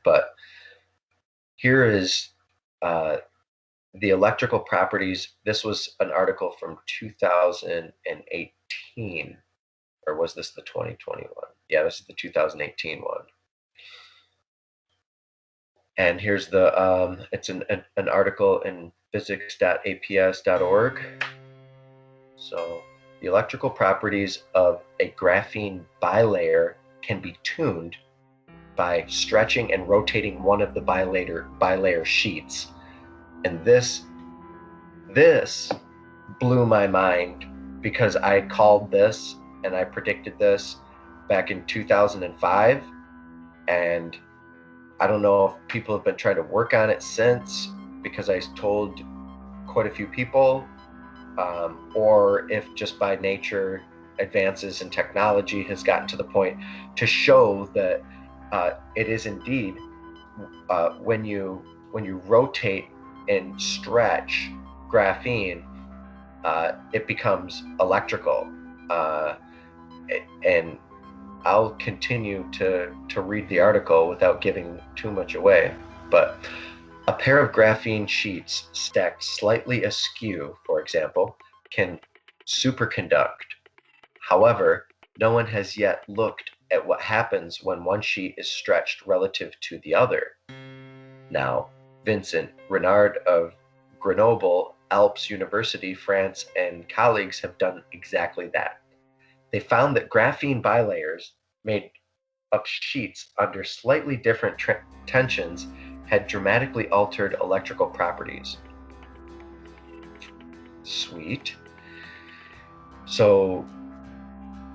But here is the electrical properties. This was an article from 2018, or was this the 2021? Yeah, this is the 2018 one. And here's the, it's an article in physics.aps.org. So the electrical properties of a graphene bilayer can be tuned by stretching and rotating one of the bilayer sheets. And this blew my mind because I called this and I predicted this back in 2005. And I don't know if people have been trying to work on it since, because I told quite a few people, or if just by nature advances in technology has gotten to the point to show that it is indeed when you rotate and stretch graphene, it becomes electrical. And I'll continue to read the article without giving too much away. But a pair of graphene sheets stacked slightly askew, for example, can superconduct. However, no one has yet looked at what happens when one sheet is stretched relative to the other. Now, Vincent Renard of Grenoble Alpes University, France, and colleagues have done exactly that. They found that graphene bilayers made of sheets under slightly different tensions had dramatically altered electrical properties. Sweet. So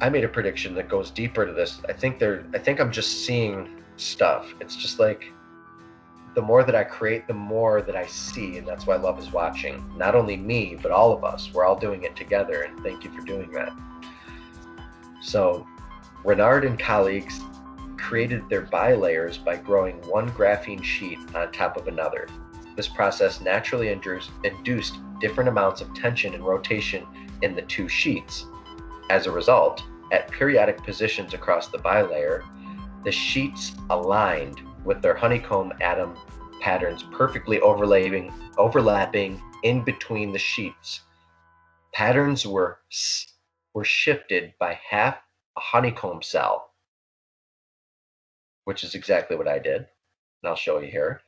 I made a prediction that goes deeper to this. I think I'm just seeing stuff. It's just like the more that I create, the more that I see, and that's why love is watching. Not only me, but all of us. We're all doing it together, and thank you for doing that. So Renard and colleagues created their bilayers by growing one graphene sheet on top of another. This process naturally induced different amounts of tension and rotation in the two sheets. As a result, at periodic positions across the bilayer, the sheets aligned with their honeycomb atom patterns perfectly overlapping in between the sheets. Patterns were shifted by half a honeycomb cell, which is exactly what I did, and I'll show you here.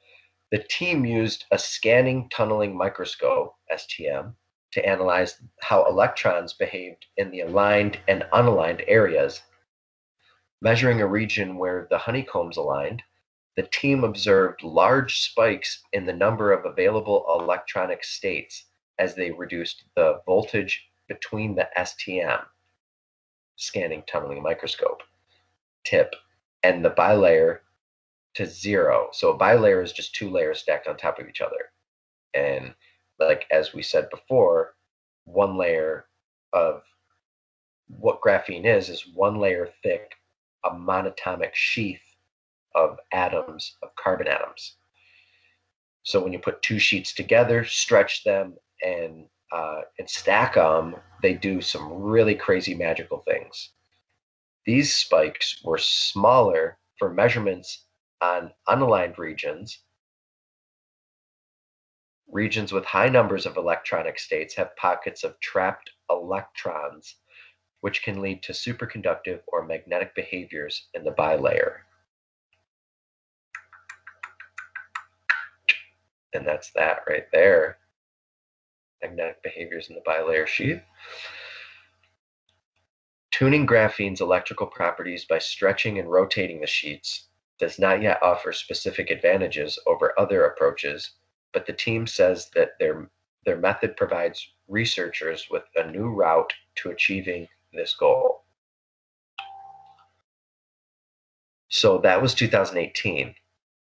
The team used a scanning tunneling microscope, STM, to analyze how electrons behaved in the aligned and unaligned areas. Measuring a region where the honeycombs aligned, the team observed large spikes in the number of available electronic states as they reduced the voltage between the STM, scanning tunneling microscope, tip, and the bilayer to 0. So a bilayer is just two layers stacked on top of each other. And like as we said before, one layer of what graphene is one layer thick, a monatomic sheath of atoms, of carbon atoms. So when you put two sheets together, stretch them, and stack them, they do some really crazy magical things. These spikes were smaller for measurements on unaligned regions. Regions with high numbers of electronic states have pockets of trapped electrons, which can lead to superconductive or magnetic behaviors in the bilayer. And that's that right there. Magnetic behaviors in the bilayer sheath. Tuning graphene's electrical properties by stretching and rotating the sheets does not yet offer specific advantages over other approaches, but the team says that their method provides researchers with a new route to achieving this goal. So that was 2018.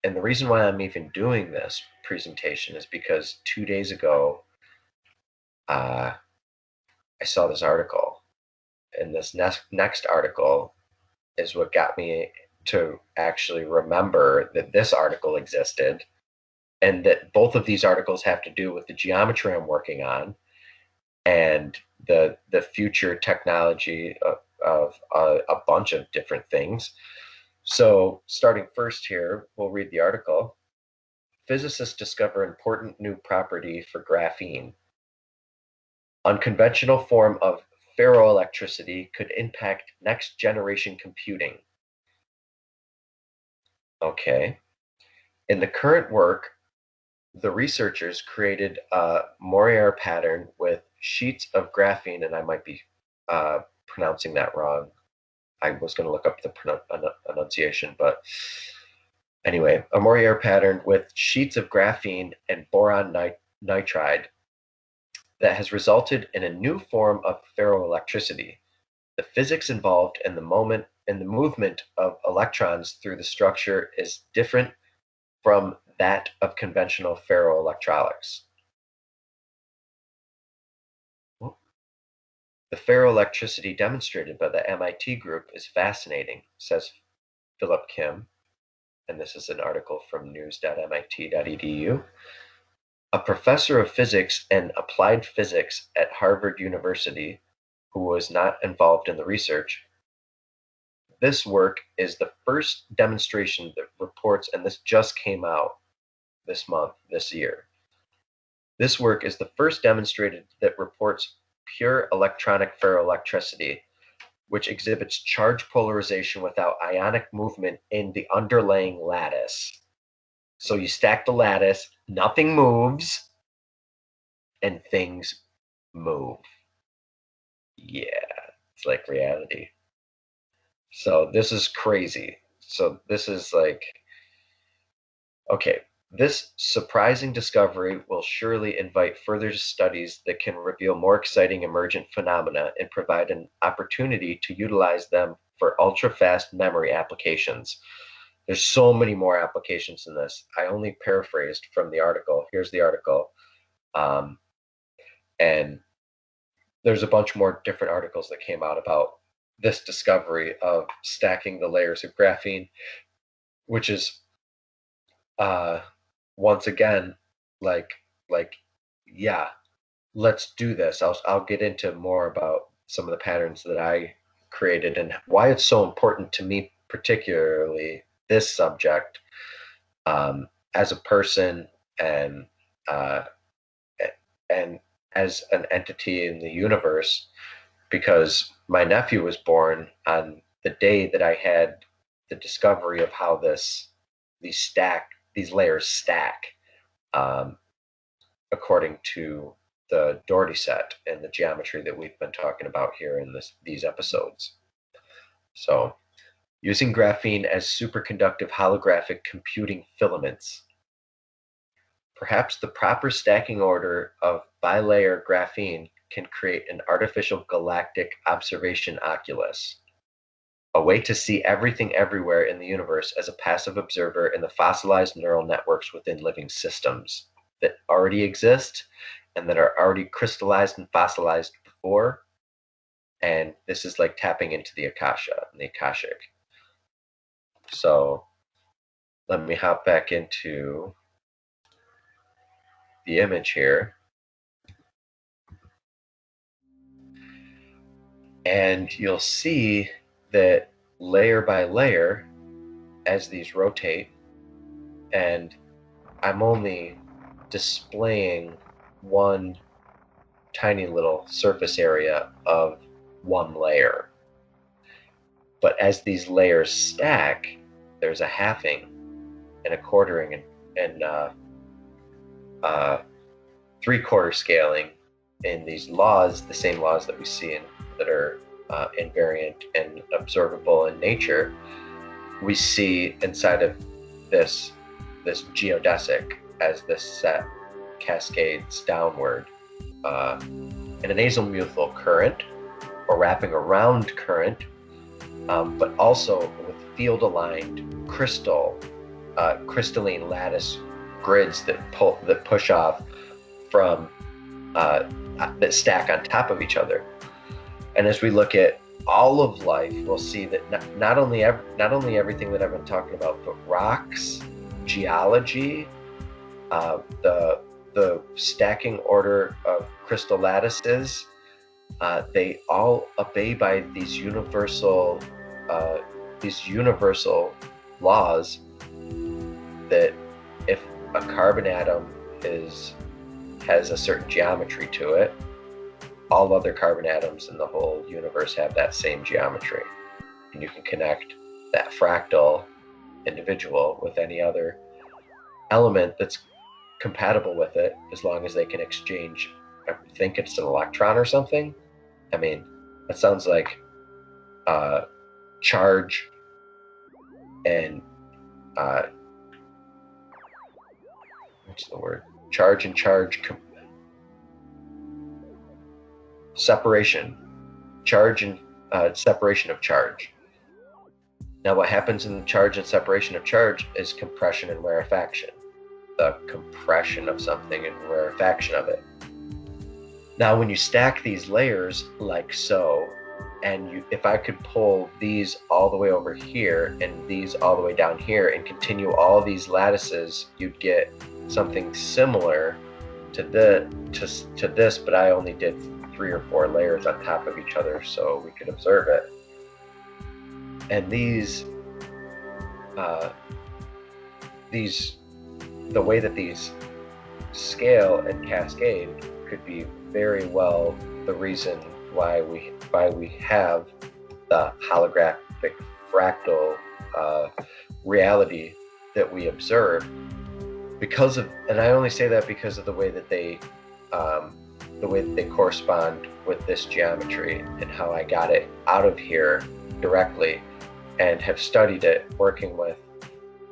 And the reason why I'm even doing this presentation is because 2 days ago, I saw this article. And this next article is what got me to actually remember that this article existed, and that both of these articles have to do with the geometry I'm working on and the future technology of a bunch of different things. So starting first here, we'll read the article. Physicists discover important new property for graphene. Unconventional form of ferroelectricity could impact next generation computing. Okay. In the current work, the researchers created a Moiré pattern with sheets of graphene, and I might be pronouncing that wrong. I was going to look up the enunciation, but anyway, a Moiré pattern with sheets of graphene and boron nitride that has resulted in a new form of ferroelectricity. The physics involved and the moment and the movement of electrons through the structure is different from that of conventional ferroelectronics. The ferroelectricity demonstrated by the MIT group is fascinating, says Philip Kim, and this is an article from news.mit.edu. A professor of physics and applied physics at Harvard University, who was not involved in the research. This work is the first demonstration that reports, and this just came out this year. This work is the first demonstrated that reports pure electronic ferroelectricity, which exhibits charge polarization without ionic movement in the underlying lattice. So you stack the lattice, nothing moves, and things move. Yeah, it's like reality. So this is crazy. So this is like, okay, this surprising discovery will surely invite further studies that can reveal more exciting emergent phenomena and provide an opportunity to utilize them for ultra-fast memory applications. There's so many more applications in this. I only paraphrased from the article. Here's the article. And there's a bunch more different articles that came out about this discovery of stacking the layers of graphene, which is once again like yeah, let's do this. I'll get into more about some of the patterns that I created and why it's so important to me, particularly this subject, as a person and as an entity in the universe, because my nephew was born on the day that I had the discovery of how these layers stack, according to the Dougherty set and the geometry that we've been talking about here in these episodes. So, using graphene as superconductive holographic computing filaments. Perhaps the proper stacking order of bilayer graphene can create an artificial galactic observation oculus, a way to see everything everywhere in the universe as a passive observer in the fossilized neural networks within living systems that already exist and that are already crystallized and fossilized before. And this is like tapping into the Akasha and the Akashic. So let me hop back into the image here. And you'll see that layer by layer, as these rotate, and I'm only displaying one tiny little surface area of one layer. But as these layers stack, there's a halving and a quartering and three-quarter scaling in these laws, the same laws that we see that are invariant and observable in nature. We see inside of this geodesic as this set cascades downward in an azimuthal current or wrapping around current, but also with field-aligned crystalline lattice grids that push off from that stack on top of each other. And as we look at all of life, we'll see that not only everything that I've been talking about, but rocks, geology, the stacking order of crystal lattices, they all obey by these universal laws that if a carbon atom has a certain geometry to it, all other carbon atoms in the whole universe have that same geometry. And you can connect that fractal individual with any other element that's compatible with it, as long as they can exchange, I think it's an electron or something. I mean, that sounds like charge and what's the word? Charge and charge separation. Charge and separation of charge. Now, what happens in the charge and separation of charge is compression and rarefaction. The compression of something and rarefaction of it. Now, when you stack these layers like so, and if I could pull these all the way over here and these all the way down here and continue all these lattices, you'd get something similar to this, but I only did 3 or 4 layers on top of each other so we could observe it. And the way that these scale and cascade could be very well the reason why we have the holographic fractal reality that we observe, and I only say that because of the way that they correspond with this geometry and how I got it out of here directly, and have studied it working with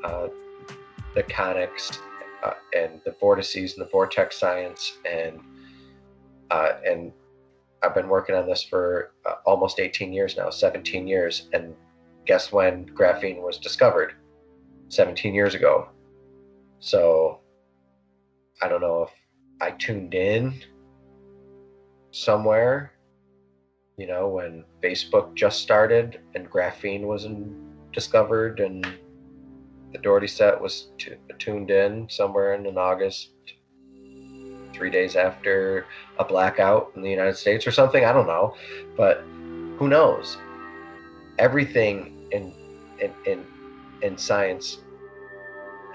the conics and the vortices and the vortex science, and I've been working on this for almost 18 years now, 17 years, and guess when graphene was discovered? 17 years ago. So I don't know if I tuned in somewhere, when Facebook just started and graphene was discovered, and the Dougherty set was tuned in somewhere in August, 3 days after a blackout in the United States or something. I don't know, but who knows? Everything in science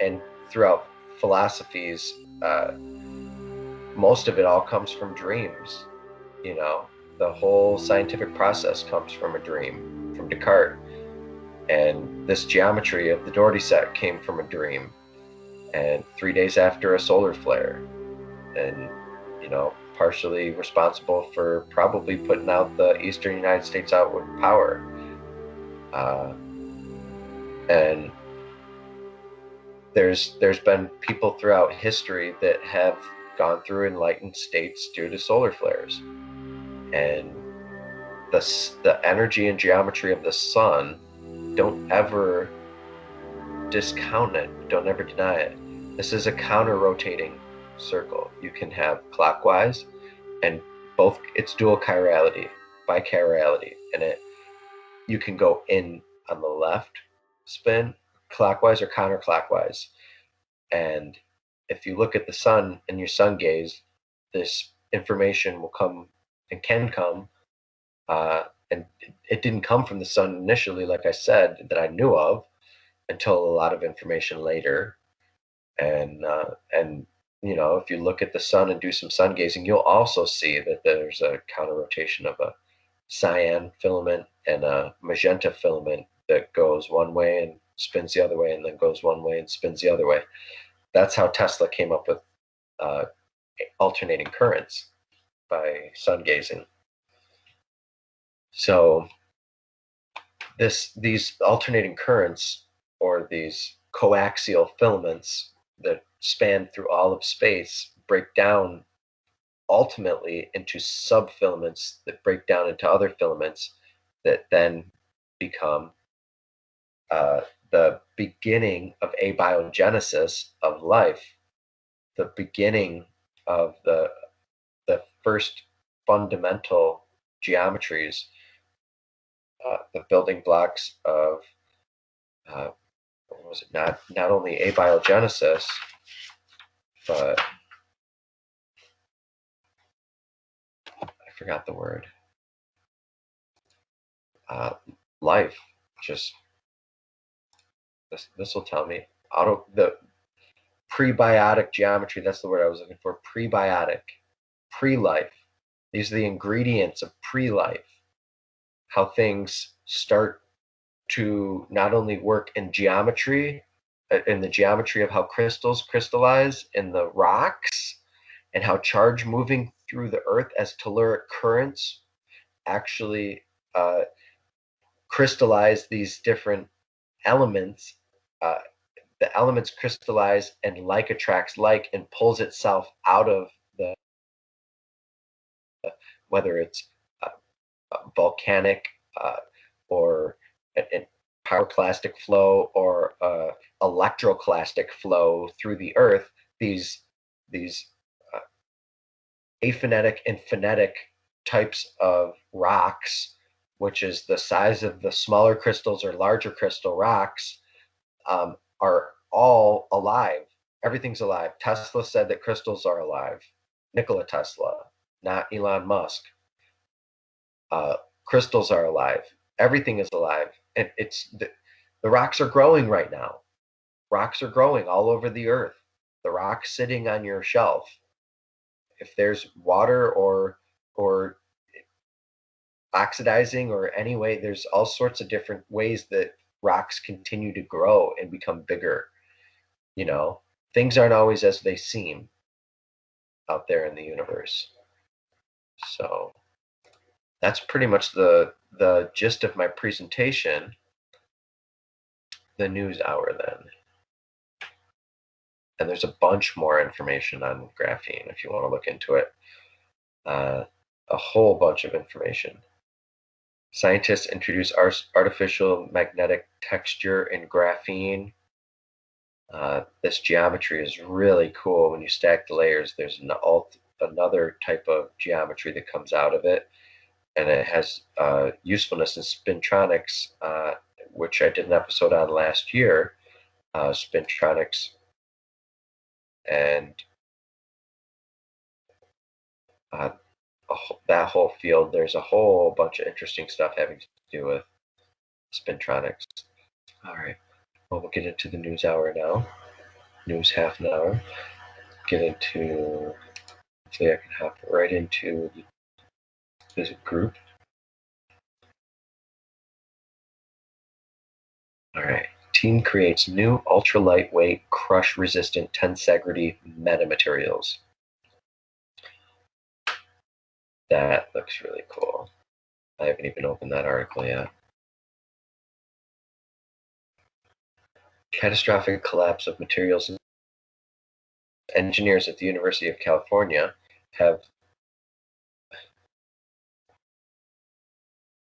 and throughout philosophies, most of it all comes from dreams. The whole scientific process comes from a dream, from Descartes. And this geometry of the Dougherty set came from a dream, and 3 days after a solar flare, and partially responsible for probably putting out the eastern United States out with power. And there's been people throughout history that have gone through enlightened states due to solar flares, and the energy and geometry of the sun, don't ever discount it, don't ever deny it. This is a counter-rotating circle. You can have clockwise, and it's dual chirality, bichirality, and you can go in on the left spin, clockwise or counterclockwise. And if you look at the sun and your sun gaze, this information will come and can come, and it didn't come from the sun initially, like I said, that I knew of, until a lot of information later. And if you look at the sun and do some sun gazing, you'll also see that there's a counter rotation of a cyan filament and a magenta filament that goes one way and spins the other way, and then goes one way and spins the other way. That's how Tesla came up with alternating currents, by sun gazing. So these alternating currents, or these coaxial filaments that span through all of space, break down ultimately into subfilaments that break down into other filaments that then become the beginning of abiogenesis of life, the beginning of the first fundamental geometries, the building blocks of what was it? Not only abiogenesis, but I forgot the word. Life. Just this will tell me. The prebiotic geometry. That's the word I was looking for. Prebiotic, pre-life. These are the ingredients of pre-life. How things start to not only work in geometry, in the geometry of how crystals crystallize in the rocks, and how charge moving through the earth as telluric currents actually crystallize these different elements. The elements crystallize, and like attracts like, and pulls itself out of the, whether it's volcanic or pyroclastic flow or electroclastic flow through the earth, these uh, aphonetic and phonetic types of rocks, which is the size of the smaller crystals or larger crystal rocks, are all alive. Everything's alive. Tesla said that crystals are alive. Nikola Tesla, not Elon Musk. Crystals are alive. Everything is alive. And the rocks are growing right now. Rocks are growing all over the earth. The rocks sitting on your shelf. If there's water or oxidizing or any way, there's all sorts of different ways that rocks continue to grow and become bigger. You know, things aren't always as they seem out there in the universe. So that's pretty much the gist of my presentation. The news hour then. And there's a bunch more information on graphene if you want to look into it. A whole bunch of information. Scientists introduce artificial magnetic texture in graphene. This geometry is really cool. When you stack the layers, there's another type of geometry that comes out of it, and it has usefulness in spintronics, which I did an episode on last year, spintronics, and that whole field. There's a whole bunch of interesting stuff having to do with spintronics. All right, well, we'll get into the news hour now. News half an hour. Get into, hopefully I can hop right into this group. All right. Team creates new ultra lightweight, crush resistant tensegrity metamaterials. That looks really cool. I haven't even opened that article yet. Catastrophic collapse of materials. Engineers at the University of California have,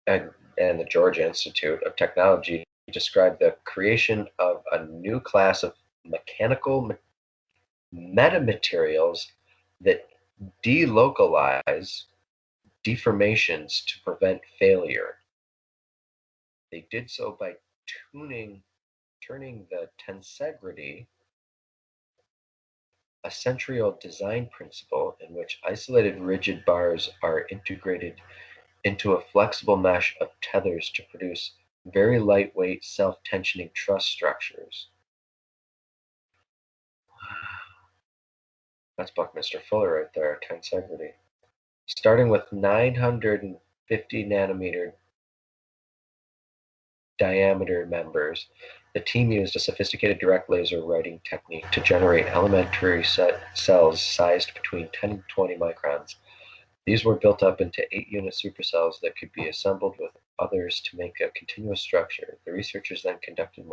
and the Georgia Institute of Technology, described the creation of a new class of mechanical metamaterials that delocalize deformations to prevent failure. They did so by turning the tensegrity, a central design principle in which isolated rigid bars are integrated into a flexible mesh of tethers to produce very lightweight, self-tensioning truss structures. That's Buckminster Fuller right there, tensegrity. Starting with 950 nanometer diameter members, the team used a sophisticated direct laser writing technique to generate elementary cells sized between 10 and 20 microns. These were built up into 8-unit supercells that could be assembled with others to make a continuous structure. The researchers then conducted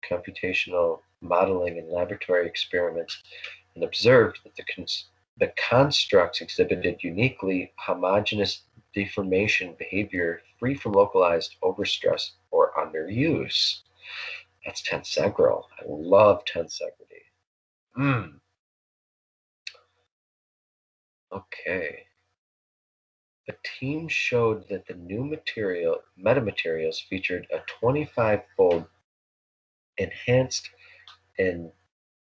computational modeling and laboratory experiments and observed that the constructs exhibited uniquely homogeneous deformation behavior free from localized overstress or underuse. That's tensegral. I love tensegrity. Okay. The team showed that the new metamaterials featured a 25-fold enhanced in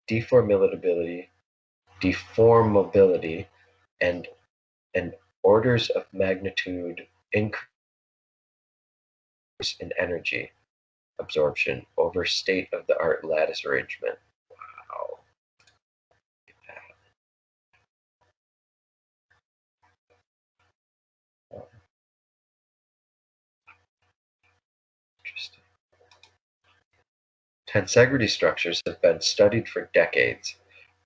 deformability, and an orders of magnitude increase in energy absorption over state-of-the-art lattice arrangement. Wow. Interesting. Tensegrity structures have been studied for decades,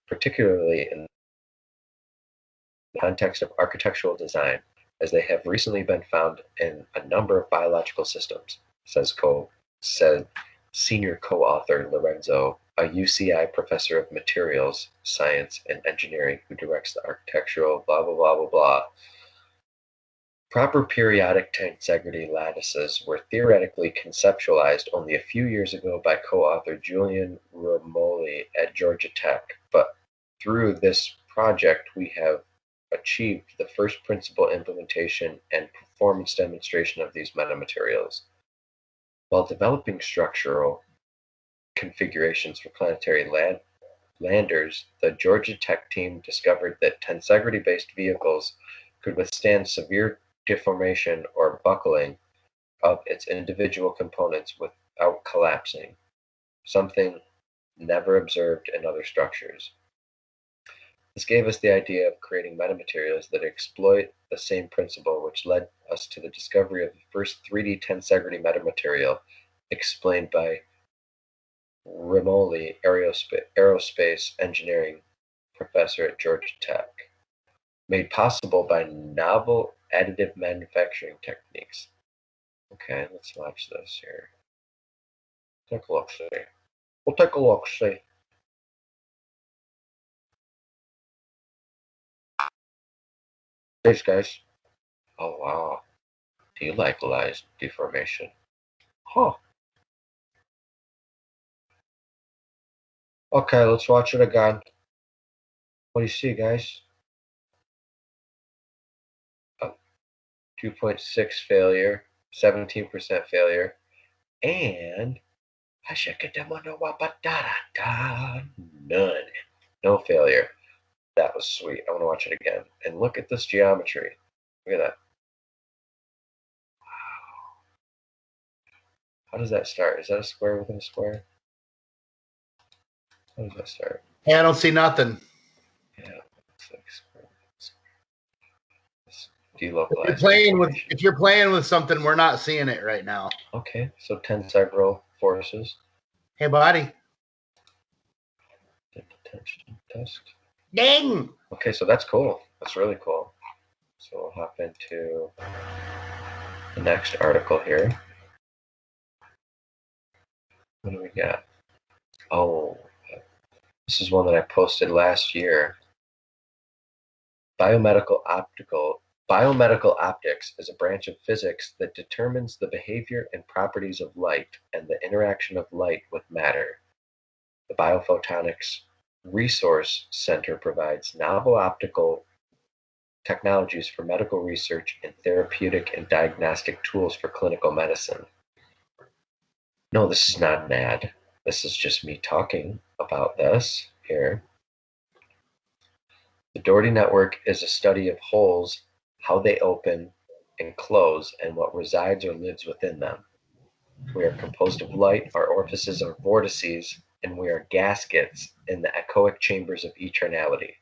particularly in the context of architectural design, as they have recently been found in a number of biological systems, said senior co-author Lorenzo, a UCI professor of materials science and engineering who directs the architectural blah blah blah blah blah Proper periodic tensegrity lattices were theoretically conceptualized only a few years ago by co-author Julian Romoli at Georgia Tech, but through this project we have achieved the first principal implementation and performance demonstration of these metamaterials. While developing structural configurations for planetary landers, the Georgia Tech team discovered that tensegrity-based vehicles could withstand severe deformation or buckling of its individual components without collapsing, something never observed in other structures. This gave us the idea of creating metamaterials that exploit the same principle, which led us to the discovery of the first 3D tensegrity metamaterial explained by Romoli, aerospace engineering professor at Georgia Tech, made possible by novel additive manufacturing techniques. Okay, let's watch this here. Take a look, see. We'll take a look, see. Thanks, guys. Oh, wow. Do you like lies deformation? Huh. Okay, let's watch it again. What do you see, guys? 2.6 failure, 17% failure, and none. No failure. That was sweet. I want to watch it again. And look at this geometry. Look at that. Wow. How does that start? Is that a square within a square? How does that start? Yeah, I don't see nothing. Yeah, it's like square. It's delocalized. If you're playing with something, we're not seeing it right now. Okay, so tensegral forces. Hey, buddy. Tension test. Ding! Okay, so that's cool. That's really cool. So we'll hop into the next article here. What do we got? Oh, this is one that I posted last year. Biomedical optics is a branch of physics that determines the behavior and properties of light and the interaction of light with matter. The Biophotonics Resource Center provides novel optical technologies for medical research and therapeutic and diagnostic tools for clinical medicine. No, this is not an ad. This is just me talking about this here. The Dougherty Network is a study of holes, how they open and close, and what resides or lives within them. We are composed of light, our orifices are vortices, and we are gaskets in the echoic chambers of eternality.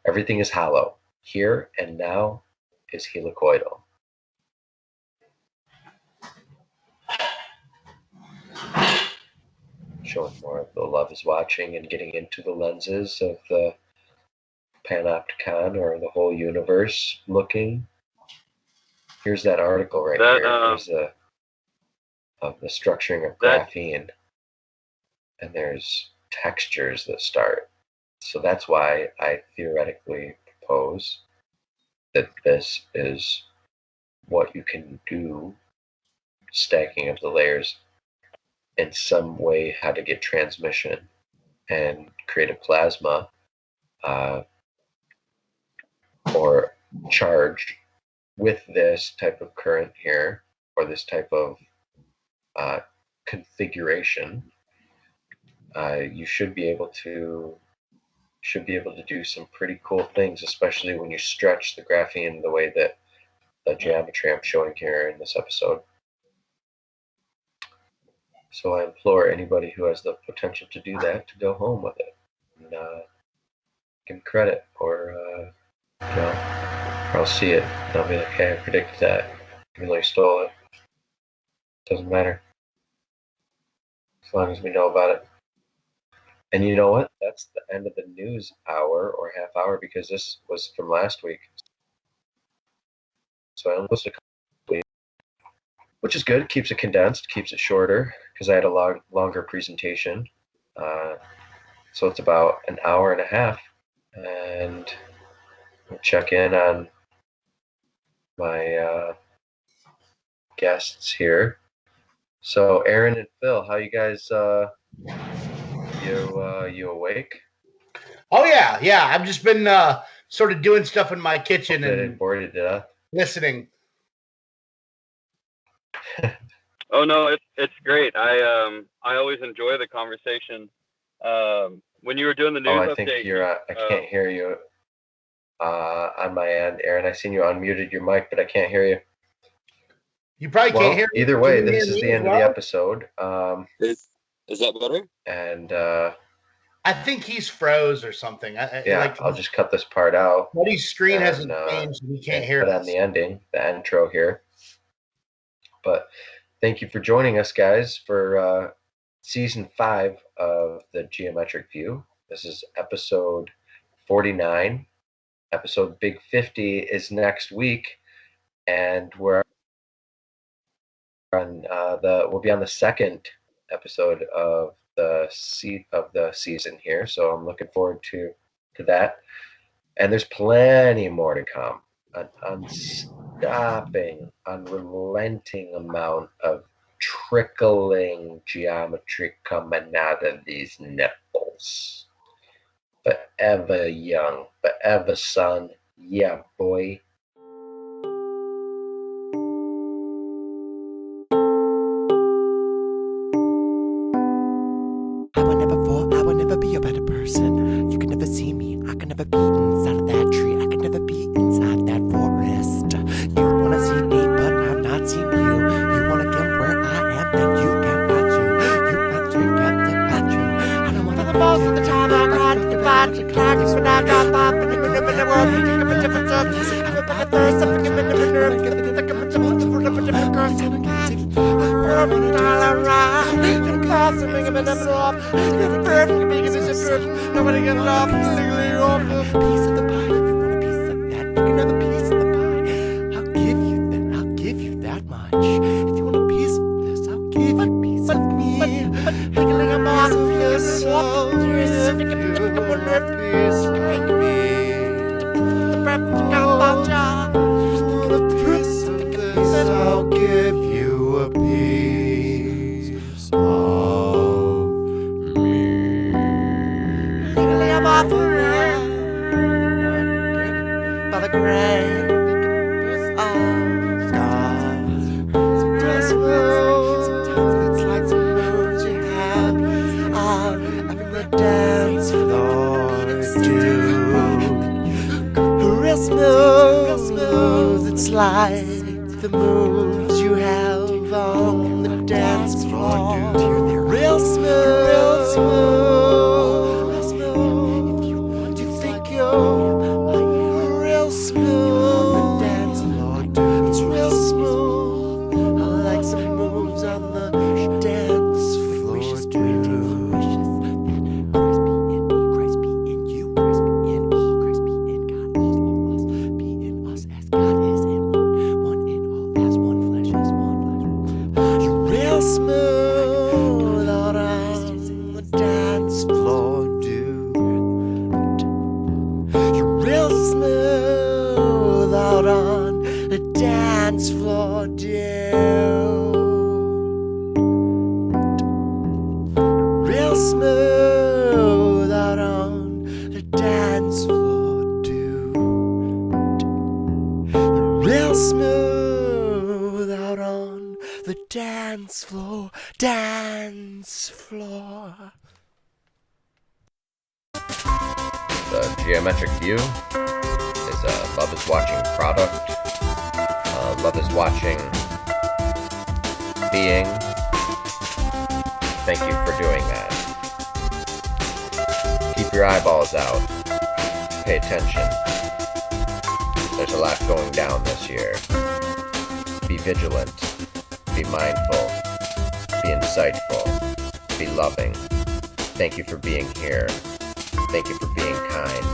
Everything is hollow. Here and now is helicoidal. Showing more of the love is watching and getting into the lenses of the panopticon or the whole universe looking. Here's that article right here. There's the structuring of graphene, and there's textures that start. So that's why I theoretically propose that this is what you can do, stacking of the layers in some way, how to get transmission and create a plasma or charge with this type of current here, or this type of configuration. You should be able to do some pretty cool things, especially when you stretch the graphene the way that the geometry I'm showing here in this episode. So I implore anybody who has the potential to do that to go home with it and give me credit, or I'll see it and I'll be like, hey, I predicted that, even though you stole it. Doesn't matter, as long as we know about it. And you know what? That's the end of the news hour or half hour, because this was from last week. So I only posted a couple weeks, which is good. Keeps it condensed, keeps it shorter, because I had a longer presentation. So it's about an hour and a half. And we'll check in on my guests here. So, Aaron and Phil, how you guys? You awake? Oh yeah. I've just been sort of doing stuff in my kitchen and bored you to death. Listening. Oh no, it's great. I always enjoy the conversation. When you were doing the news update, I think you're. I can't hear you. On my end, Aaron, I seen you unmuted your mic, but I can't hear you. You probably can't hear me. Either way, this is the end of the episode. Is that better? And I think he's froze or something. I'll just cut this part out. Buddy's screen hasn't changed, and we can't hear it. Put on the ending, the intro here. But thank you for joining us, guys, for season 5 of the Geometric View. This is episode 49. Episode Big 50 is next week, and we're on we'll be on the second episode of the season here. So I'm looking forward to that. And there's plenty more to come. An unstopping, unrelenting amount of trickling geometry coming out of these nipples. Forever young, forever son. Yeah, boy. I will never be a better person. You can never see me. I can never be inside of that tree. I can never be inside that forest. You wanna see me, but I'm not seeing you. You wanna get where I am, then you cannot you. You can't you. I don't wanna the most of the time I got to divide the characters when I got five in the world. Think of a different subject. I'm a bad person. I'm a different nerve. Think of a different curse. Something of an off. Perfect because it's a perfect. Nobody get it off. Piece of the pie. If you want a piece of that, you can have a piece of the pie. I'll give you that much. If you want a piece of this, I'll give you a piece of me. Thinking I'm off of your soul. Piece of me. The perfect compound. The piece of this, I'll give you a piece of. By the grain of stars. Sometimes it's like some moves you have on the dance floor too. Real smooth, it's like the moves you have on the dance floor. Real smooth. Dance floor. The Geometric View is a Love is Watching product. Love is Watching being. Thank you for doing that. Keep your eyeballs out. Pay attention. There's a lot going down this year. Be vigilant. Be mindful. Be insightful. Be loving. Thank you for being here. Thank you for being kind.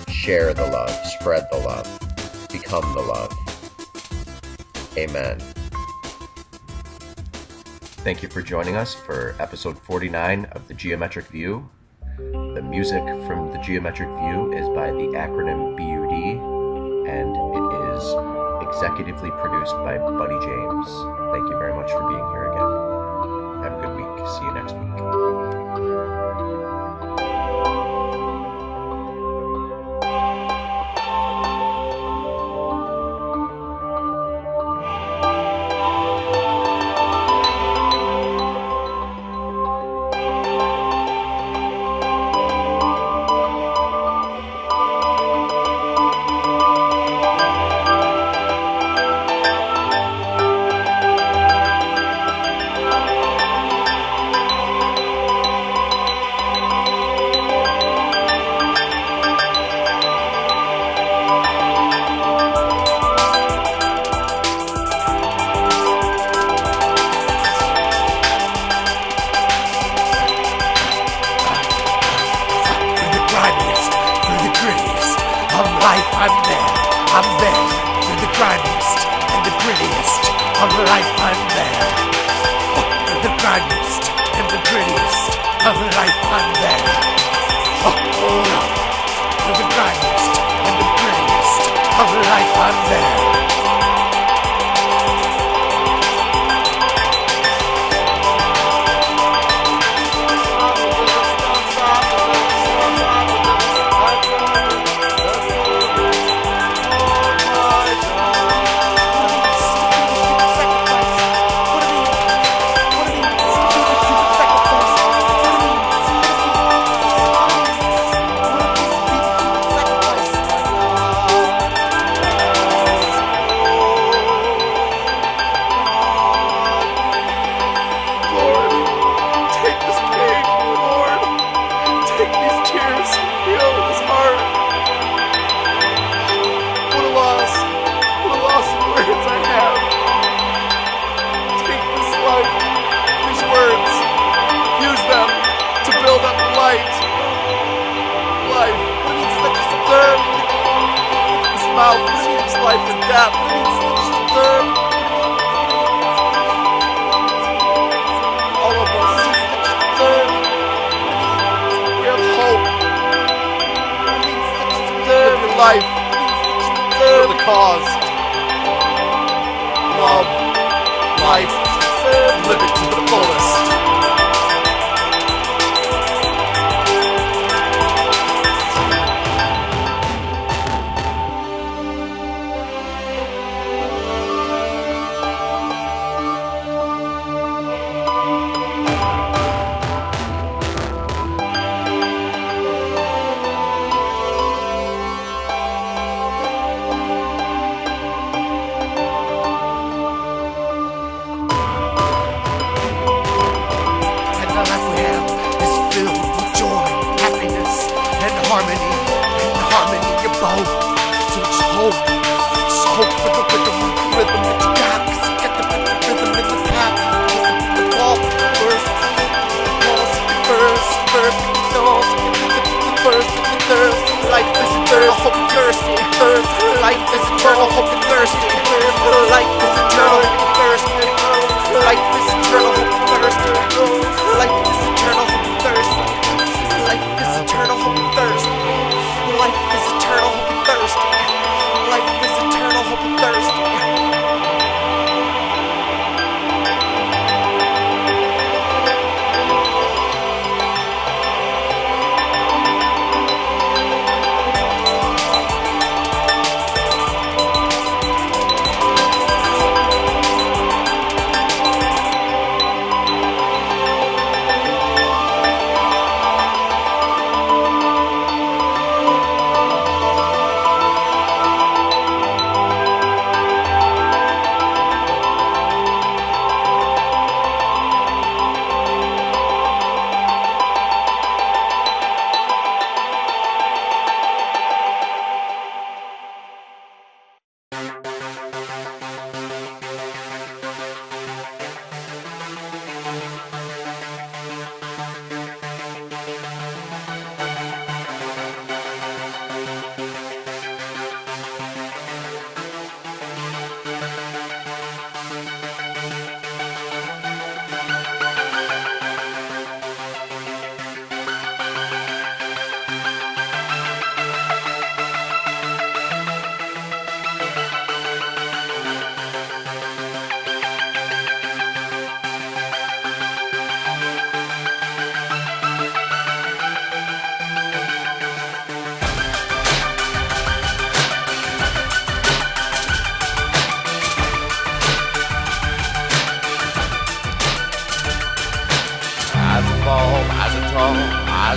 Share the love. Spread the love. Become the love. Amen. Thank you for joining us for episode 49 of the Geometric View. The music from the Geometric View is by the acronym BUD, and it is executively produced by Buddy James. Thank you very much for being here again. Have a good week. See you next week.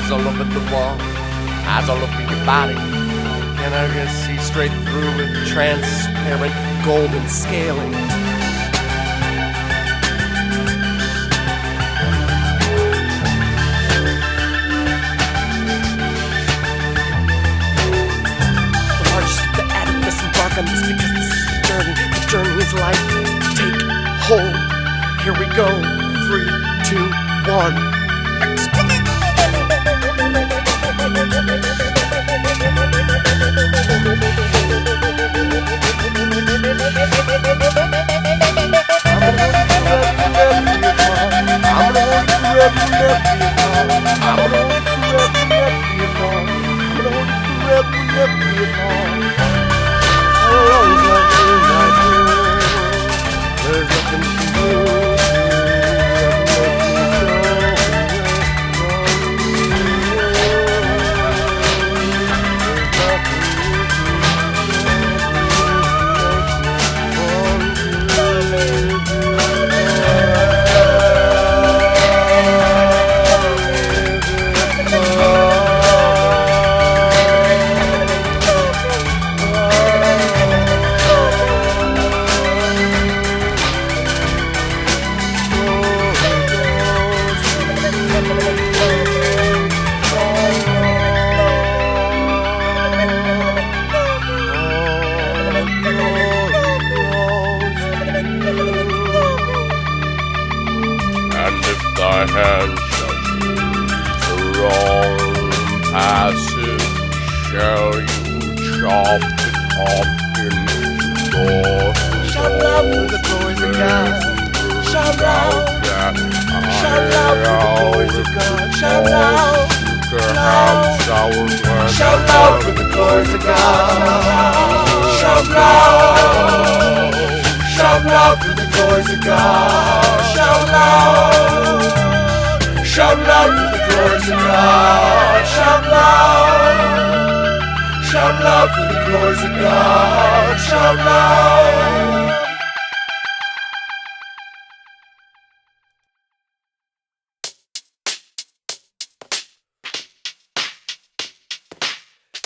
As I look at the wall, as I look at your body, can I just see straight through with transparent golden scaling? The largest of the atom must embark on this because this is the journey. The journey is life. Take hold. Here we go. 3, 2, 1.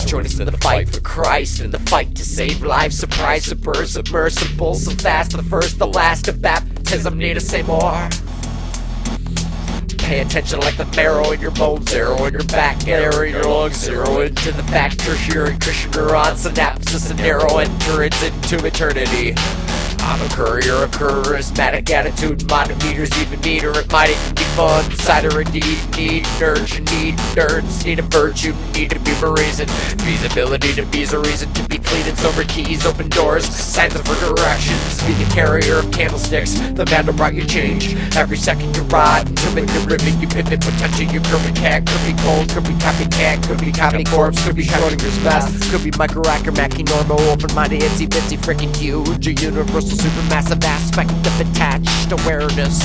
Join us in the fight for Christ, in the fight to save lives. Surprise, submersible, so fast, the first, the last of baptism, need to say more. Pay attention like the marrow in your bones, arrow in your back, arrow in your lungs, zero into the back, tertiary Christian neuron, synapses and arrow entrance into eternity. I'm a courier, a charismatic attitude, meters even meter, it might even be fun. Cider indeed, need nerds, you need nerds, need a virtue, need to be a reason. Feasibility to be a reason to be clean and sober, keys, open doors, signs of directions. Be the carrier of candlesticks, the man who brought you change. Every second you ride, into it, you rivet, you pivot, potential, you could be cat, could be cold, could be copycat, could be copy corpse, could be Schrodinger's best, could be micro-actor, Mackie, normal, open-minded, itsy-bitsy, freaking huge, a universal supermassive aspect of attached awareness.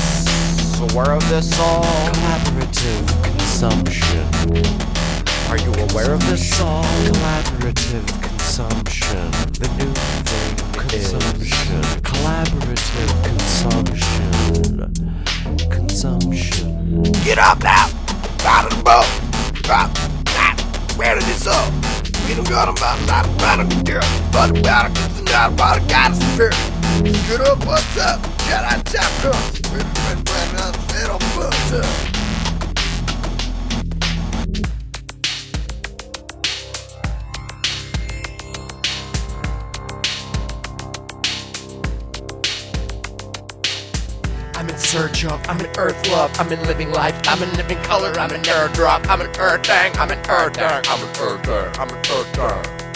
Aware of this all? Collaborative consumption. Are you aware of this all? Collaborative consumption. The new thing consumption. Collaborative consumption. Consumption. Get up now! Out of the boat! Drop! Where did this up? We don't got about a lot of product girl. But about it, it's not about a goddess spirit. Get up, what's up? Jedi chapter. I'm in search of, I'm in earth love, I'm in living life, I'm in living color, I'm in airdrop, I'm an earth thing, I'm an earth thing, I'm an earth thing, I'm an earth thing.